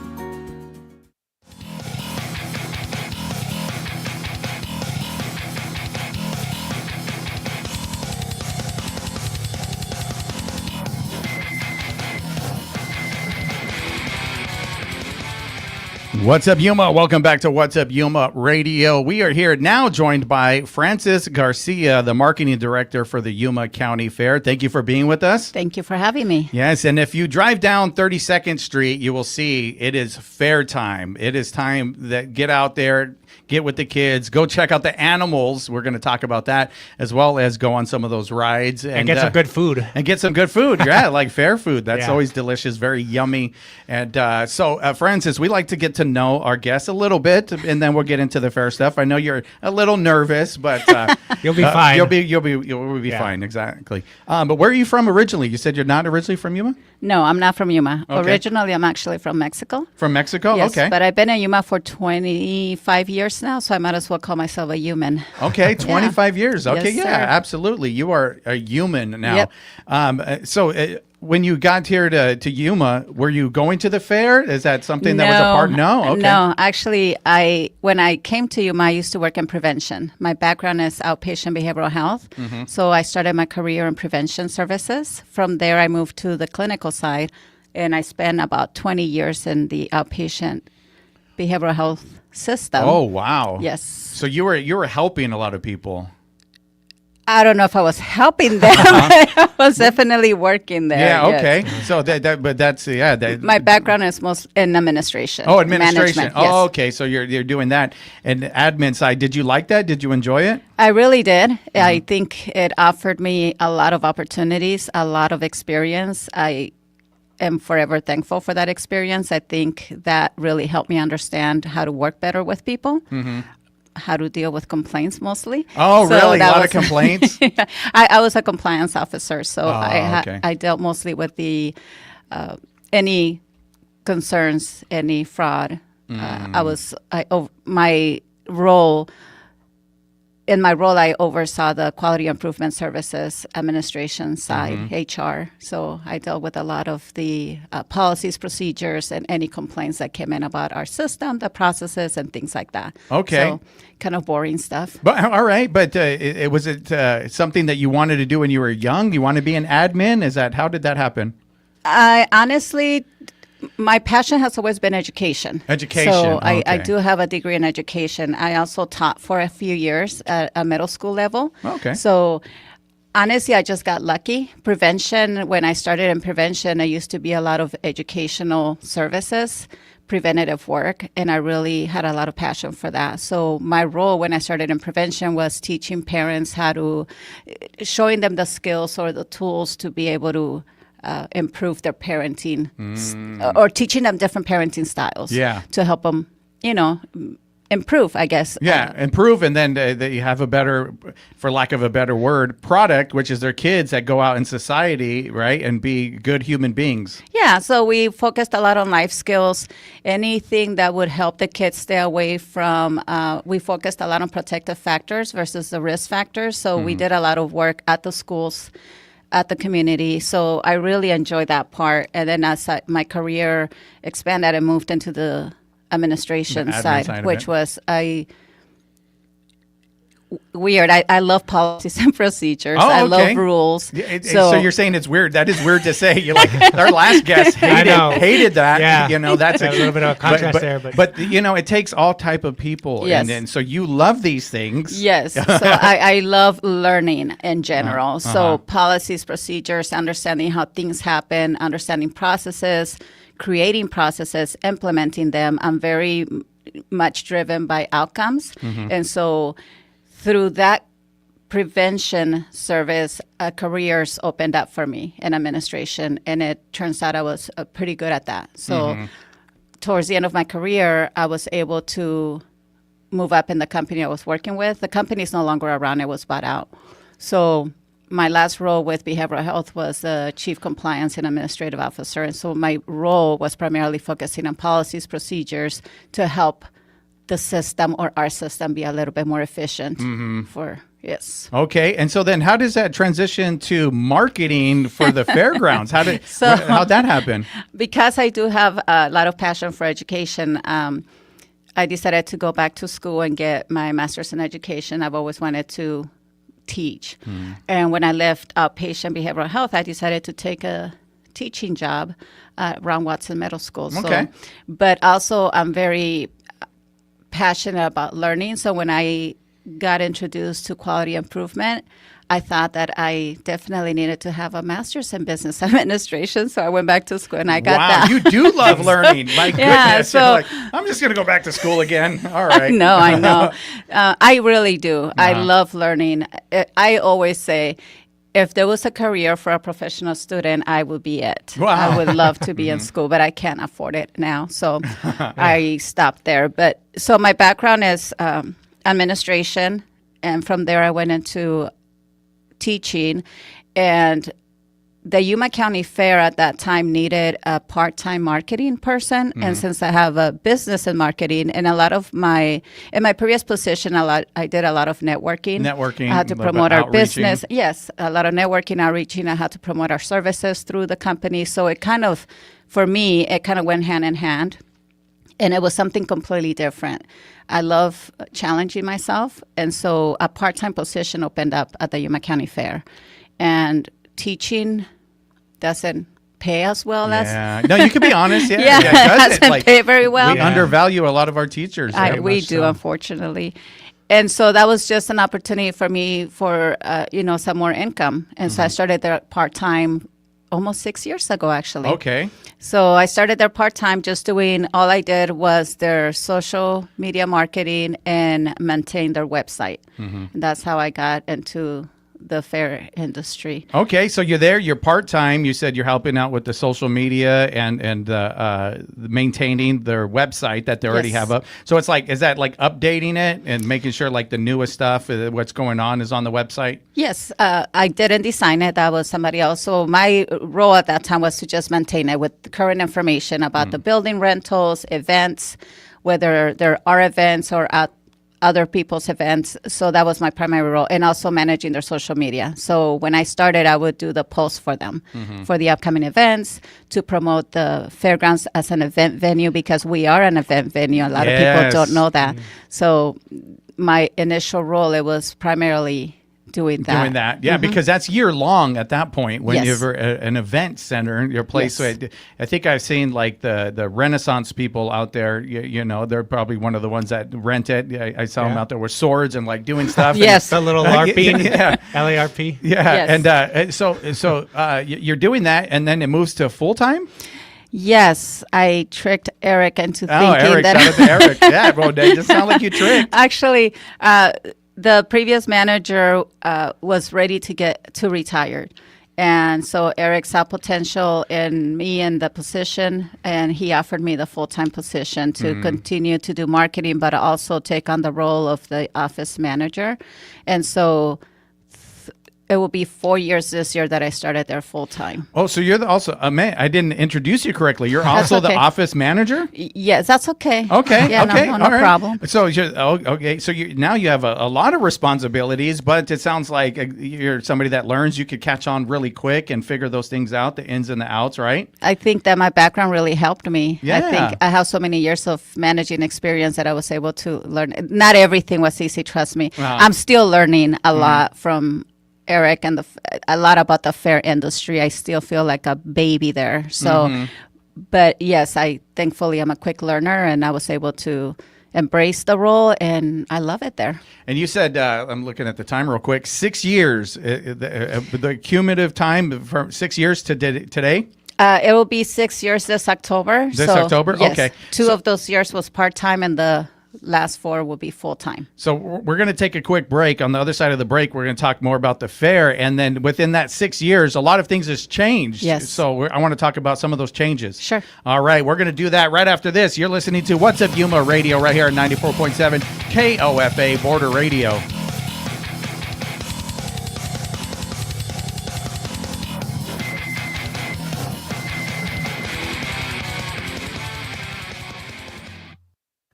[SPEAKER 1] What's up, Yuma? Welcome back to What's Up, Yuma Radio. We are here now joined by Frances Garcia, the marketing director for the Yuma County Fair. Thank you for being with us.
[SPEAKER 22] Thank you for having me.
[SPEAKER 1] Yes, and if you drive down 32nd Street, you will see it is fair time. It is time that get out there, get with the kids, go check out the animals. We're going to talk about that, as well as go on some of those rides.
[SPEAKER 2] And get some good food.
[SPEAKER 1] And get some good food, yeah, like fair food. That's
[SPEAKER 2] Yeah.
[SPEAKER 1] always delicious, very yummy. And so, Frances, we like to get to know our guests a little bit, and then we'll get into the fair stuff. I know you're a little nervous, but
[SPEAKER 2] You'll be fine.
[SPEAKER 1] You'll be fine, exactly. But where are you from originally? You said you're not originally from Yuma?
[SPEAKER 22] No, I'm not from Yuma.
[SPEAKER 1] Okay.
[SPEAKER 22] Originally, I'm actually from Mexico.
[SPEAKER 1] From Mexico?
[SPEAKER 22] Yes,
[SPEAKER 1] Okay.
[SPEAKER 22] but I've been in Yuma for 25 years now, so I might as well call myself a human.
[SPEAKER 1] Okay, 25 years. Okay,
[SPEAKER 22] Yes,
[SPEAKER 1] yeah,
[SPEAKER 22] sir.
[SPEAKER 1] absolutely. You are a human now.
[SPEAKER 22] Yep.
[SPEAKER 1] When you got here to Yuma, were you going to the fair? Is that something that was a part? No? Okay.
[SPEAKER 22] No, actually, when I came to Yuma, I used to work in prevention. My background is outpatient behavioral health.
[SPEAKER 1] Mhm.
[SPEAKER 22] So I started my career in prevention services. From there, I moved to the clinical side, and I spent about 20 years in the outpatient behavioral health system.
[SPEAKER 1] Oh, wow.
[SPEAKER 22] Yes.
[SPEAKER 1] So you were helping a lot of people.
[SPEAKER 22] I don't know if I was helping them. I was definitely working there.
[SPEAKER 1] Yeah,
[SPEAKER 22] yes.
[SPEAKER 1] okay. So
[SPEAKER 22] My background is most in administration.
[SPEAKER 1] Oh, administration.
[SPEAKER 22] Management,
[SPEAKER 1] Oh,
[SPEAKER 22] yes.
[SPEAKER 1] okay. So you're doing that. And admin side, did you like that? Did you enjoy it?
[SPEAKER 22] I really did. I think it offered me a lot of opportunities, a lot of experience. I am forever thankful for that experience. I think that really helped me understand how to work better with people.
[SPEAKER 1] Mm-hmm.
[SPEAKER 22] How to deal with complaints mostly.
[SPEAKER 1] Oh,
[SPEAKER 22] So
[SPEAKER 1] really? A
[SPEAKER 22] that
[SPEAKER 1] lot
[SPEAKER 22] was-
[SPEAKER 1] of complaints?
[SPEAKER 22] I was a compliance officer, so
[SPEAKER 1] okay.
[SPEAKER 22] I dealt mostly with the any concerns, any fraud. In my role, I oversaw the quality improvement services administration side, HR. So I dealt with a lot of the policies, procedures, and any complaints that came in about our system, the processes, and things like that.
[SPEAKER 1] Okay.
[SPEAKER 22] So kind of boring stuff.
[SPEAKER 1] But all right, but was it something that you wanted to do when you were young? You want to be an admin? How did that happen?
[SPEAKER 22] I honestly, my passion has always been education.
[SPEAKER 1] Education,
[SPEAKER 22] So I
[SPEAKER 1] okay.
[SPEAKER 22] do have a degree in education. I also taught for a few years at a middle school level.
[SPEAKER 1] Okay.
[SPEAKER 22] So honestly, I just got lucky. Prevention, when I started in prevention, I used to be a lot of educational services, preventative work, and I really had a lot of passion for that. So my role when I started in prevention was teaching parents showing them the skills or the tools to be able to improve their parenting or teaching them different parenting styles to help them, improve, I guess.
[SPEAKER 1] Yeah, improve, and then you have a better, for lack of a better word, product, which is their kids that go out in society, right, and be good human beings.
[SPEAKER 22] Yeah, so we focused a lot on life skills, anything that would help the kids stay away from, we focused a lot on protective factors versus the risk factors. So we did a lot of work at the schools, at the community. So I really enjoyed that part. And then as my career expanded, I moved into the administration side, which was weird. I love policies and procedures. I love rules.
[SPEAKER 1] So you're saying it's weird. That is weird to say. You're like, our last guest hated that.
[SPEAKER 2] Yeah.
[SPEAKER 1] That's
[SPEAKER 2] a little bit of a contrast there.
[SPEAKER 1] But it takes all type of people.
[SPEAKER 22] Yes.
[SPEAKER 1] And so you love these things.
[SPEAKER 22] Yes. So I love learning in general. So policies, procedures, understanding how things happen, understanding processes, creating processes, implementing them. I'm very much driven by outcomes. And so through that prevention service, careers opened up for me in administration. And it turns out I was pretty good at that. So towards the end of my career, I was able to move up in the company I was working with. The company is no longer around. It was bought out. So my last role with behavioral health was the chief compliance and administrative officer. And so my role was primarily focusing on policies, procedures to help the system or our system be a little bit more efficient yes.
[SPEAKER 1] Okay. And so then how does that transition to marketing for the fairgrounds? How'd that happen?
[SPEAKER 22] Because I do have a lot of passion for education, I decided to go back to school and get my master's in education. I've always wanted to teach. And when I left outpatient behavioral health, I decided to take a teaching job around Watson Middle School. So, but also I'm very passionate about learning. So when I got introduced to quality improvement, I thought that I definitely needed to have a master's in business administration. So I went back to school and I got that.
[SPEAKER 1] Wow, you do love learning. My goodness.
[SPEAKER 22] Yeah, so,
[SPEAKER 1] you're like, I'm just going to go back to school again. All right.
[SPEAKER 22] I know. I really do. I love learning. I always say, if there was a career for a professional student, I would be it.
[SPEAKER 1] Wow.
[SPEAKER 22] I would love to be in school, but I can't afford it now. So I stopped there. But so my background is administration. And from there, I went into teaching. And the Yuma County Fair at that time needed a part-time marketing person. And since I have a business in marketing, and in my previous position, I did a lot of networking. I had to promote our business. Yes, a lot of networking, outreaching. I had to promote our services through the company. So it kind of, for me, it kind of went hand in hand. And it was something completely different. I love challenging myself. And so a part-time position opened up at the Yuma County Fair. And teaching doesn't pay as well as...
[SPEAKER 1] No, you can be honest.
[SPEAKER 22] It doesn't pay very well.
[SPEAKER 1] We undervalue a lot of our teachers.
[SPEAKER 22] We do, unfortunately. And so that was just an opportunity for me for, some more income. And so I started there part-time almost 6 years ago, actually.
[SPEAKER 1] Okay.
[SPEAKER 22] So I started there part-time, just doing, all I did was their social media marketing and maintain their website. And that's how I got into the fair industry.
[SPEAKER 1] Okay, so you're there, you're part-time. You said you're helping out with the social media and maintaining their website that they already have up. So it's like, is that like updating it and making sure like the newest stuff, what's going on is on the website?
[SPEAKER 22] Yes, I didn't design it. That was somebody else. So my role at that time was to just maintain it with current information about the building rentals, events, whether there are events or other people's events. So that was my primary role, and also managing their social media. So when I started, I would do the posts for them for the upcoming events, to promote the fairgrounds as an event venue, because we are an event venue. A lot of people don't know that. So my initial role, it was primarily doing that.
[SPEAKER 1] Yeah, because that's year long at that point when you're an event center, your place. So I think I've seen like the Renaissance people out there, they're probably one of the ones that rent it. I saw them out there with swords and like doing stuff.
[SPEAKER 2] The little LARPing. LARP.
[SPEAKER 1] And so you're doing that, and then it moves to full-time?
[SPEAKER 22] Yes, I tricked Eric into thinking
[SPEAKER 1] Eric,
[SPEAKER 22] that.
[SPEAKER 1] shout out to Eric. Yeah, bro, it just sound like you tricked.
[SPEAKER 22] Actually, the previous manager was ready to retire. And so Eric saw potential in me in the position, and he offered me the full-time position to continue to do marketing, but also take on the role of the office manager. And so it will be 4 years this year that I started there full-time.
[SPEAKER 1] Oh, so you're also, man, I didn't introduce you correctly. You're also the office manager?
[SPEAKER 22] Yes, that's okay.
[SPEAKER 1] Okay,
[SPEAKER 22] yeah,
[SPEAKER 1] okay,
[SPEAKER 22] no problem.
[SPEAKER 1] So okay, so now you have a lot of responsibilities, but it sounds like you're somebody that learns. You could catch on really quick and figure those things out, the ins and the outs, right?
[SPEAKER 22] I think that my background really helped me.
[SPEAKER 1] Yeah.
[SPEAKER 22] I think I have so many years of managing experience that I was able to learn. Not everything was easy, trust me. I'm still learning a lot from Eric and a lot about the fair industry. I still feel like a baby there. So, but yes, thankfully I'm a quick learner, and I was able to embrace the role, and I love it there.
[SPEAKER 1] And you said, I'm looking at the time real quick, 6 years, the cumulative time from 6 years to today?
[SPEAKER 22] It will be 6 years this October.
[SPEAKER 1] This October?
[SPEAKER 22] Yes,
[SPEAKER 1] okay.
[SPEAKER 22] Two of those years was part-time, and the last 4 will be full-time.
[SPEAKER 1] So we're going to take a quick break. On the other side of the break, we're going to talk more about the fair. And then within that 6 years, a lot of things has changed.
[SPEAKER 22] Yes.
[SPEAKER 1] So I want to talk about some of those changes.
[SPEAKER 22] Sure.
[SPEAKER 1] All right. We're going to do that right after this. You're listening to What's Up Yuma Radio right here at 94.7 KOFA Border Radio.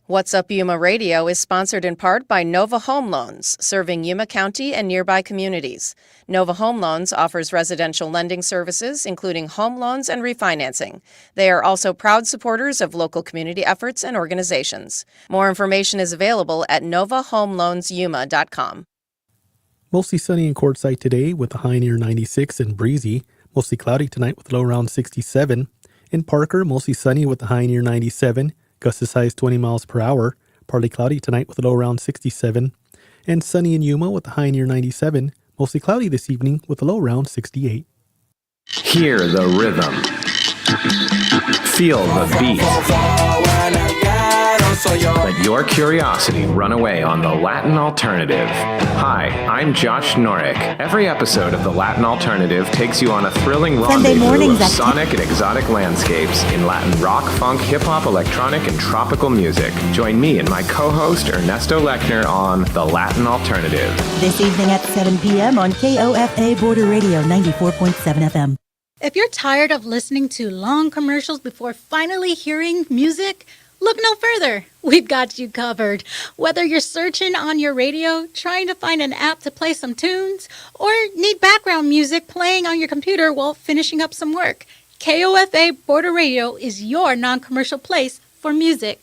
[SPEAKER 19] What's Up Yuma Radio is sponsored in part by Nova Home Loans, serving Yuma County and nearby communities. Nova Home Loans offers residential lending services, including home loans and refinancing. They are also proud supporters of local community efforts and organizations. More information is available at novahomeloansyuma.com.
[SPEAKER 4] Mostly sunny in Quartzsite today with a high near 96 and breezy. Mostly cloudy tonight with a low around 67. In Parker, mostly sunny with a high near 97. Gusts as high as 20 miles per hour. Partly cloudy tonight with a low around 67. And sunny in Yuma with a high near 97. Mostly cloudy this evening with a low around 68.
[SPEAKER 6] Hear the rhythm. Feel the beat. Let your curiosity run away on the Latin Alternative. Hi, I'm Josh Norick. Every episode of the Latin Alternative takes you on a thrilling rendezvous of sonic and exotic landscapes in Latin rock, funk, hip-hop, electronic, and tropical music. Join me and my co-host Ernesto Lechner on the Latin Alternative.
[SPEAKER 23] This evening at 7 p.m. on KOFA Border Radio 94.7 FM.
[SPEAKER 24] If you're tired of listening to long commercials before finally hearing music, look no further. We've got you covered. Whether you're searching on your radio, trying to find an app to play some tunes, or need background music playing on your computer while finishing up some work, KOFA Border Radio is your non-commercial place for music.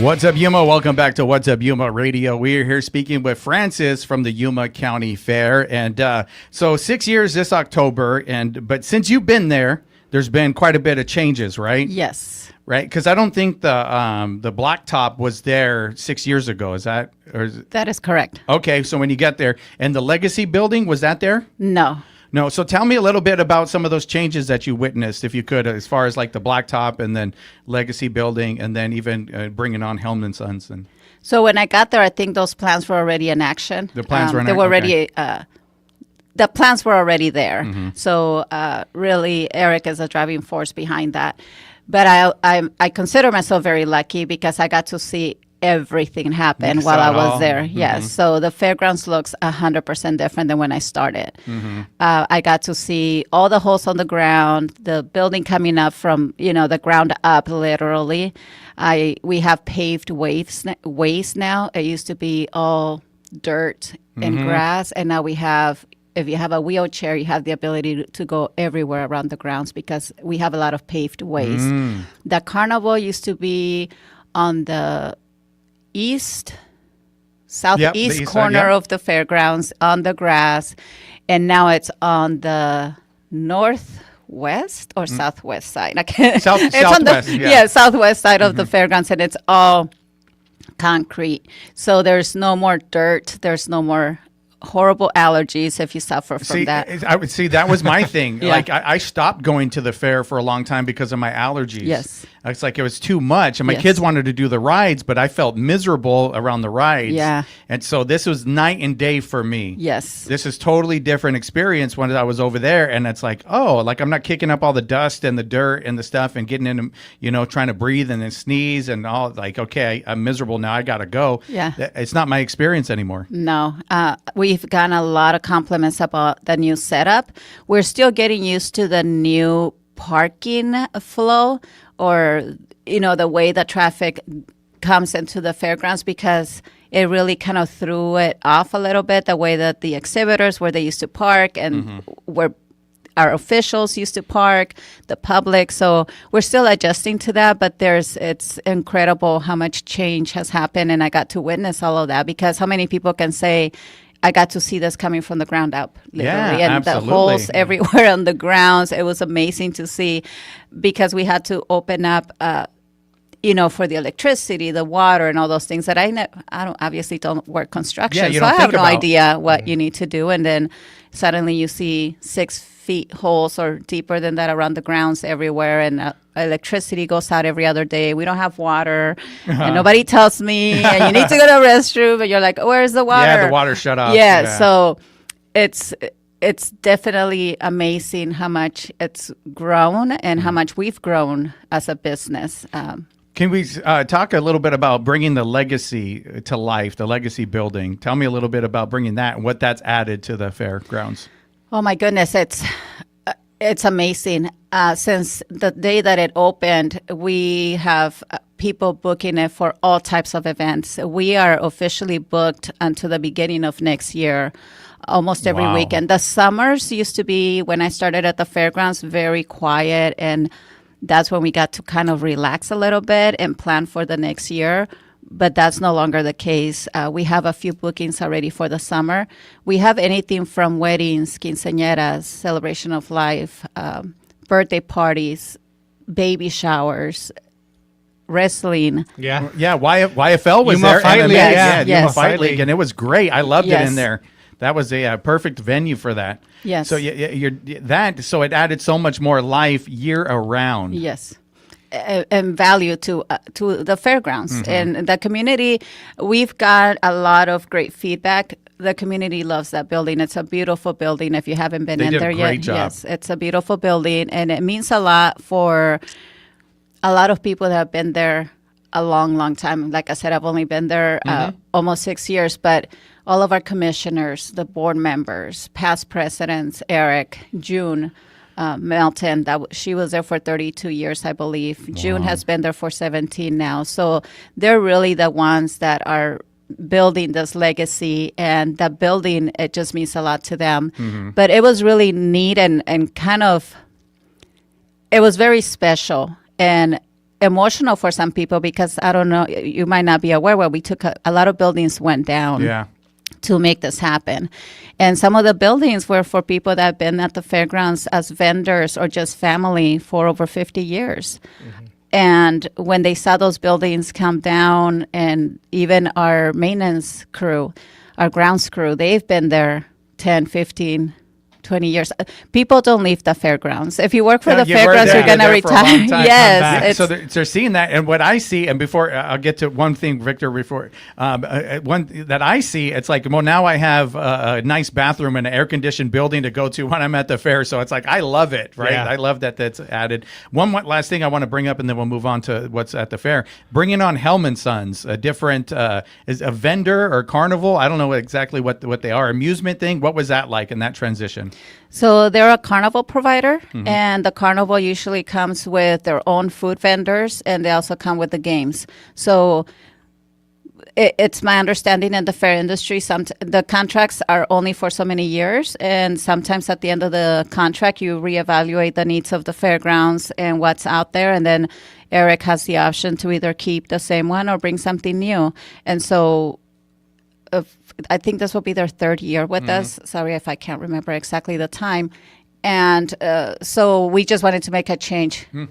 [SPEAKER 1] What's up, Yuma? Welcome back to What's Up Yuma Radio. We are here speaking with Francis from the Yuma County Fair. And so 6 years this October. But since you've been there, there's been quite a bit of changes, right?
[SPEAKER 22] Yes.
[SPEAKER 1] Right? Because I don't think the blacktop was there 6 years ago.
[SPEAKER 22] That is correct.
[SPEAKER 1] Okay, so when you get there. And the Legacy building, was that there?
[SPEAKER 22] No.
[SPEAKER 1] No, so tell me a little bit about some of those changes that you witnessed, if you could, as far as like the blacktop and then Legacy building and then even bringing on Helm & Sons.
[SPEAKER 22] So when I got there, I think those plans were already in action.
[SPEAKER 1] The plans were in
[SPEAKER 22] action? They were already, the plans were already there.
[SPEAKER 1] Mm-hmm.
[SPEAKER 22] So really, Eric is a driving force behind that. But I consider myself very lucky because I got to see everything happened while I was there. Mm-hmm. Yes. So the fairgrounds looks 100% different than when I started.
[SPEAKER 1] Mm-hmm.
[SPEAKER 22] I got to see all the holes on the ground, the building coming up from, the ground up, literally. We have paved ways now. It used to be all dirt and grass. And now we have, if you have a wheelchair, you have the ability to go everywhere around the grounds because we have a lot of paved ways. The carnival used to be on the southeast corner of the fairgrounds on the grass, and now it's on the northwest or southwest side. Southwest side of the fairgrounds, and it's all concrete. So there's no more dirt. There's no more horrible allergies if you suffer from that.
[SPEAKER 1] I would see that was my thing.
[SPEAKER 22] Yeah.
[SPEAKER 1] Like I stopped going to the fair for a long time because of my allergies.
[SPEAKER 22] Yes.
[SPEAKER 1] It's like it was too much. And my
[SPEAKER 22] Yes.
[SPEAKER 1] kids wanted to do the rides, but I felt miserable around the rides.
[SPEAKER 22] Yeah.
[SPEAKER 1] And so this was night and day for me.
[SPEAKER 22] Yes.
[SPEAKER 1] This is totally different experience when I was over there. And it's like, oh, like I'm not kicking up all the dust and the dirt and the stuff and getting in, trying to breathe and then sneeze and all. Like, okay, I'm miserable now. I got to go.
[SPEAKER 22] Yeah.
[SPEAKER 1] It's not my experience anymore.
[SPEAKER 22] No, we've gotten a lot of compliments about the new setup. We're still getting used to the new parking flow, or the way the traffic comes into the fairgrounds, because it really kind of threw it off a little bit, the way that the exhibitors, where they used to park and where our officials used to park, the public. So we're still adjusting to that, but it's incredible how much change has happened, and I got to witness all of that, because how many people can say, I got to see this coming from the ground up, literally.
[SPEAKER 1] Yeah,
[SPEAKER 22] and
[SPEAKER 1] absolutely.
[SPEAKER 22] the holes everywhere on the grounds. It was amazing to see, because we had to open up, for the electricity, the water, and all those things that I don't work construction.
[SPEAKER 1] Yeah, you
[SPEAKER 22] so
[SPEAKER 1] don't
[SPEAKER 22] I
[SPEAKER 1] think
[SPEAKER 22] have no
[SPEAKER 1] about.
[SPEAKER 22] idea what you need to do. And then suddenly you see 6 feet holes or deeper than that around the grounds everywhere. And electricity goes out every other day. We don't have water, and nobody tells me, and you need to go to the restroom, and you're like, where's the water?
[SPEAKER 1] Yeah, the water shut off.
[SPEAKER 22] Yeah, so it's definitely amazing how much it's grown and how much we've grown as a business.
[SPEAKER 1] Can we talk a little bit about bringing the legacy to life, the legacy building? Tell me a little bit about bringing that and what that's added to the fairgrounds.
[SPEAKER 22] Oh my goodness, it's amazing. Since the day that it opened, we have people booking it for all types of events. We are officially booked until the beginning of next year, almost every
[SPEAKER 7] Wow.
[SPEAKER 22] weekend. The summers used to be, when I started at the fairgrounds, very quiet, and that's when we got to kind of relax a little bit and plan for the next year. But that's no longer the case. We have a few bookings already for the summer. We have anything from weddings, quinceañeras, celebration of life, birthday parties, baby showers, wrestling.
[SPEAKER 1] Yeah, YFL was
[SPEAKER 22] Yuma
[SPEAKER 1] there.
[SPEAKER 22] Fight
[SPEAKER 1] MMA,
[SPEAKER 22] League,
[SPEAKER 1] yeah,
[SPEAKER 22] yes.
[SPEAKER 1] Yuma Fight League, and it was great. I loved it
[SPEAKER 22] Yes.
[SPEAKER 1] in there. That was a perfect venue for that.
[SPEAKER 22] Yes.
[SPEAKER 1] So so it added so much more life year around.
[SPEAKER 22] Yes. And value to the fairgrounds and the community. We've got a lot of great feedback. The community loves that building. It's a beautiful building. If you haven't been
[SPEAKER 1] They
[SPEAKER 22] in
[SPEAKER 1] did a
[SPEAKER 22] there
[SPEAKER 1] great
[SPEAKER 22] yet,
[SPEAKER 1] job.
[SPEAKER 22] yes, it's a beautiful building, and it means a lot for a lot of people that have been there a long, long time. Like I said, I've only been there almost 6 years, but all of our commissioners, the board members, past presidents, Eric, June, Melton, she was there for 32 years, I believe. June has been there for 17 now. So they're really the ones that are building this legacy, and that building, it just means a lot to them. But it was really neat and kind of, it was very special and emotional for some people, because I don't know, you might not be aware, but we took a lot of buildings went down.
[SPEAKER 1] Yeah.
[SPEAKER 22] To make this happen. And some of the buildings were for people that have been at the fairgrounds as vendors or just family for over 50 years. And when they saw those buildings come down, and even our maintenance crew, our grounds crew, they've been there 10, 15, 20 years. People don't leave the fairgrounds. If you work for the fairgrounds, you're going to retire. Yes.
[SPEAKER 1] So they're seeing that. And what I see, and before I'll get to one thing, Victor, before one that I see, it's like, well, now I have a nice bathroom and an air-conditioned building to go to when I'm at the fair. So it's like, I love it, right?
[SPEAKER 2] Yeah.
[SPEAKER 1] I love that that's added. One last thing I want to bring up, and then we'll move on to what's at the fair. Bringing on Hellman Sons, a different, is a vendor or carnival. I don't know exactly what they are. Amusement thing. What was that like in that transition?
[SPEAKER 22] So they're a carnival provider, and the carnival usually comes with their own food vendors, and they also come with the games. So it's my understanding in the fair industry, the contracts are only for so many years, and sometimes at the end of the contract, you reevaluate the needs of the fairgrounds and what's out there, and then Eric has the option to either keep the same one or bring something new. And so I think this will be their third year with us. Sorry if I can't remember exactly the time. And so we just wanted to make a change, and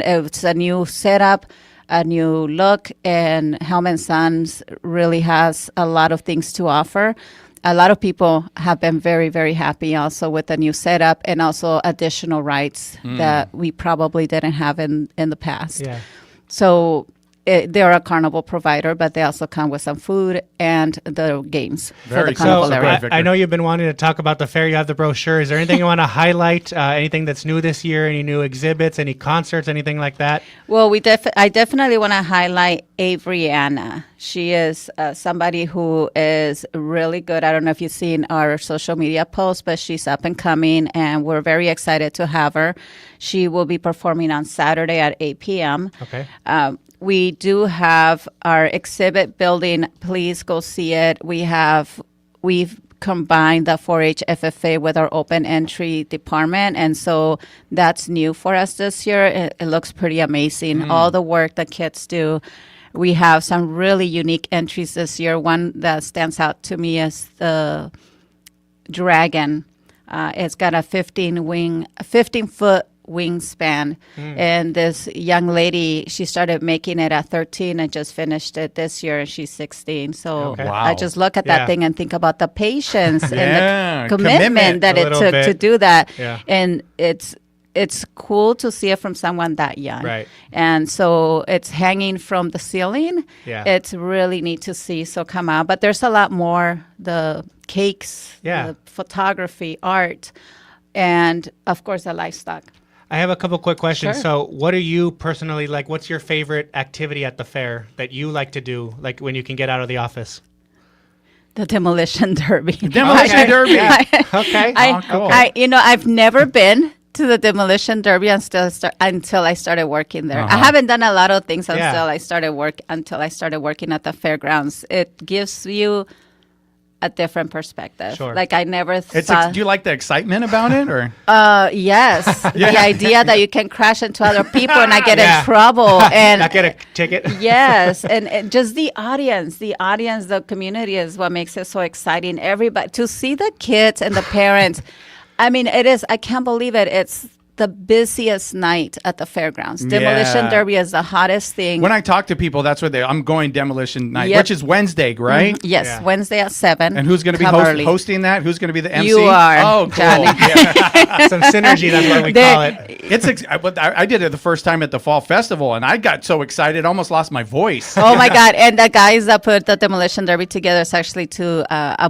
[SPEAKER 22] it's a new setup, a new look, and Hellman Sons really has a lot of things to offer. a lot of people have been very, very happy also with the new setup and also additional rights that we probably didn't have in the past.
[SPEAKER 2] Yeah.
[SPEAKER 22] So they're a carnival provider, but they also come with some food and the games for the carnival area.
[SPEAKER 2] I know you've been wanting to talk about the fair. You have the brochure. Is there anything you want to highlight? Anything that's new this year? Any new exhibits? Any concerts? Anything like that?
[SPEAKER 22] Well, I definitely want to highlight Avriana. She is somebody who is really good. I don't know if you've seen our social media posts, but she's up and coming, and we're very excited to have her. She will be performing on Saturday at 8 p.m.
[SPEAKER 2] Okay.
[SPEAKER 22] We do have our exhibit building. Please go see it. We've combined the 4-H FFA with our open entry department, and so that's new for us this year. It looks pretty amazing. All the work the kids do. We have some really unique entries this year. One that stands out to me is the dragon. It's got a 15-foot wingspan, and this young lady, she started making it at 13 and just finished it this year, and she's 16. So I just look at that thing and think about the patience and the commitment that it took to do that. And it's cool to see it from someone that young.
[SPEAKER 2] Right.
[SPEAKER 22] And so it's hanging from the ceiling.
[SPEAKER 2] Yeah.
[SPEAKER 22] It's really neat to see. So come out. But there's a lot more. The cakes, the photography, art, and of course the livestock.
[SPEAKER 2] I have a couple quick questions.
[SPEAKER 22] Sure.
[SPEAKER 2] So what do you personally like? What's your favorite activity at the fair that you like to do, like when you can get out of the office?
[SPEAKER 22] The demolition derby.
[SPEAKER 1] Demolition derby.
[SPEAKER 2] Okay.
[SPEAKER 22] I've never been to the demolition derby until I started working there. I haven't done a lot of things until I started working at the fairgrounds. It gives you a different perspective.
[SPEAKER 1] Sure.
[SPEAKER 22] Like I never thought.
[SPEAKER 1] Do you like the excitement about it, or?
[SPEAKER 22] Yes, the idea that you can crash into other people and not get in trouble and
[SPEAKER 2] not get a ticket.
[SPEAKER 22] Yes, and just the audience, the community is what makes it so exciting. Everybody to see the kids and the parents. I mean, it is. I can't believe it. It's the busiest night at the fairgrounds. Demolition derby is the hottest thing.
[SPEAKER 1] When I talk to people, that's what I'm going demolition night, which is Wednesday, right?
[SPEAKER 22] Yes, Wednesday at 7.
[SPEAKER 1] And who's going to be hosting that? Who's going to be the MC?
[SPEAKER 22] You are.
[SPEAKER 1] Oh, cool.
[SPEAKER 2] Some synergy, that's what we call it.
[SPEAKER 1] I did it the first time at the Fall Festival, and I got so excited, almost lost my voice.
[SPEAKER 22] Oh, my God. And the guys that put the demolition derby together is actually two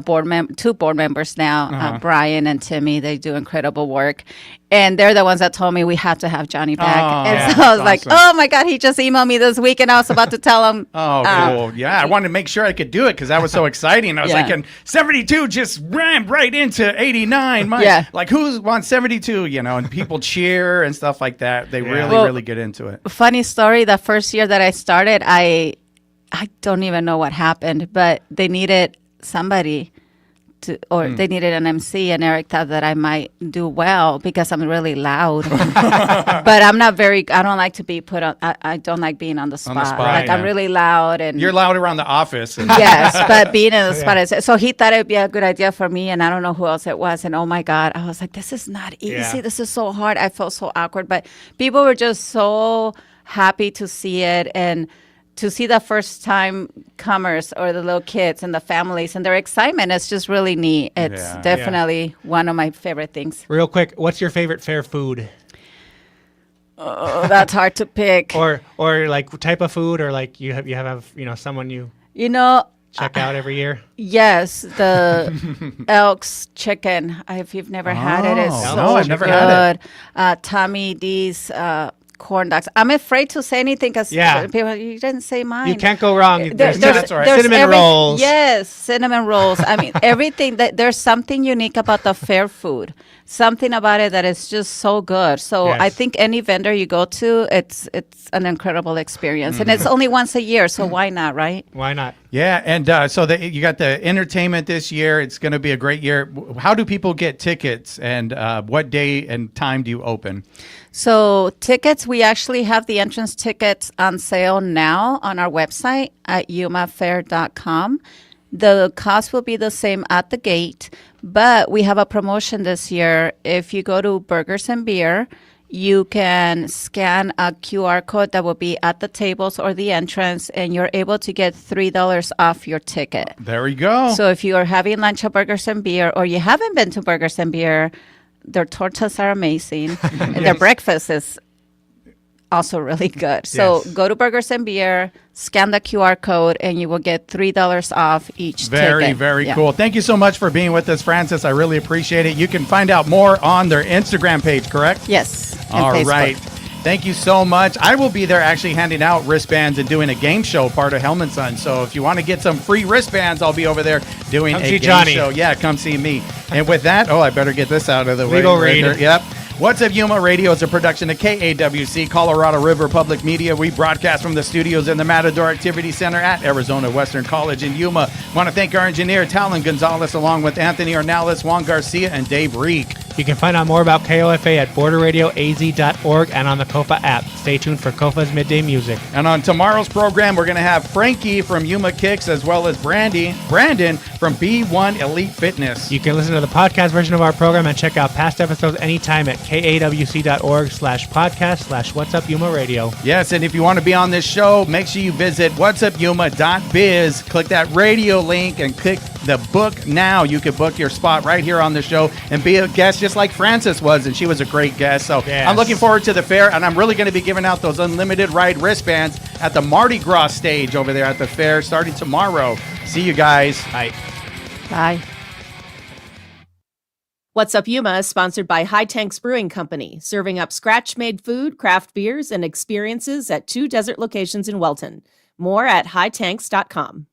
[SPEAKER 22] board members now, Brian and Timmy. They do incredible work. And they're the ones that told me we have to have Johnny back. And so I was like, oh, my God, he just emailed me this week, and I was about to tell him.
[SPEAKER 1] Cool. Yeah, I wanted to make sure I could do it because that was so exciting. I was like, and 72 just ran right into 89. Like, who wants 72, and people cheer and stuff like that. They really get into it.
[SPEAKER 22] Funny story, the first year that I started, I don't even know what happened, but they needed somebody. They needed an MC, and Eric thought that I might do well because I'm really loud. But I'm not I don't like to be put on. I don't like being on the spot. I'm really loud, and
[SPEAKER 1] you're loud around the office.
[SPEAKER 22] Yes, but being in the spot is. So he thought it'd be a good idea for me, and I don't know who else it was. And oh my God, I was like, this is not easy.
[SPEAKER 2] Yeah.
[SPEAKER 22] This is so hard. I felt so awkward, but people were just so happy to see it and to see the first time comers or the little kids and the families and their excitement. It's just really neat. It's definitely one of my favorite things.
[SPEAKER 2] Real quick, what's your favorite fair food?
[SPEAKER 22] Oh, that's hard to pick.
[SPEAKER 2] Or like type of food, or like you have someone you check out every year.
[SPEAKER 22] Yes, the Elk's chicken. If you've never had it, it's so
[SPEAKER 1] I've never had
[SPEAKER 22] it. Tommy D's corn dogs. I'm afraid to say anything because people, you didn't say mine.
[SPEAKER 2] You can't go wrong.
[SPEAKER 22] There's
[SPEAKER 2] cinnamon rolls.
[SPEAKER 22] Yes, cinnamon rolls. I mean, everything. There's something unique about the fair food. Something about it that is just so good. So I think any vendor you go to, it's an incredible experience. And it's only once a year, so why not, right?
[SPEAKER 2] Why not?
[SPEAKER 1] Yeah, and so you got the entertainment this year. It's going to be a great year. How do people get tickets, and what day and time do you open?
[SPEAKER 22] So tickets, we actually have the entrance tickets on sale now on our website at yumafair.com. The cost will be the same at the gate, but we have a promotion this year. If you go to Burgers and Beer, you can scan a QR code that will be at the tables or the entrance, and you're able to get $3 off your ticket.
[SPEAKER 1] There we go.
[SPEAKER 22] So if you are having lunch at Burgers and Beer, or you haven't been to Burgers and Beer, their tortas are amazing. And their breakfast is also really good. So go to Burgers and Beer, scan the QR code, and you will get $3 off each ticket.
[SPEAKER 1] Very cool. Thank you so much for being with us, Francis. I really appreciate it. You can find out more on their Instagram page, correct?
[SPEAKER 22] Yes.
[SPEAKER 1] All right. Thank you so much. I will be there actually handing out wristbands and doing a game show, part of Helm & Son. So if you want to get some free wristbands, I'll be over there doing a game show. Yeah, come see me. And with that, I better get this out of the way.
[SPEAKER 2] Legal read.
[SPEAKER 1] Yep. What's Up Yuma Radio is a production of KAWC, Colorado River Public Media. We broadcast from the studios in the Matador Activity Center at Arizona Western College in Yuma. Want to thank our engineer, Talon Gonzalez, along with Anthony Ornelas, Juan Garcia, and Dave Reek.
[SPEAKER 2] You can find out more about KOFA at borderradioaz.org and on the KOFA app. Stay tuned for KOFA's Midday Music.
[SPEAKER 1] And on tomorrow's program, we're going to have Frankie from Yuma Chix, as well as Brandon from B1 Elite Fitness.
[SPEAKER 2] You can listen to the podcast version of our program and check out past episodes anytime at kawc.org/podcast/What's Up Yuma Radio.
[SPEAKER 1] Yes, and if you want to be on this show, make sure you visit whatsupyuma.biz. Click that radio link and click the book now. You can book your spot right here on the show and be a guest just like Francis was, and she was a great guest. So I'm looking forward to the fair, and I'm really going to be giving out those unlimited ride wristbands at the Mardi Gras stage over there at the fair starting tomorrow. See you guys.
[SPEAKER 2] Bye.
[SPEAKER 22] Bye.
[SPEAKER 3] What's Up Yuma is sponsored by High Tanks Brewing Company, serving up scratch-made food, craft beers, and experiences at 2 desert locations in Welton. More at hightanks.com.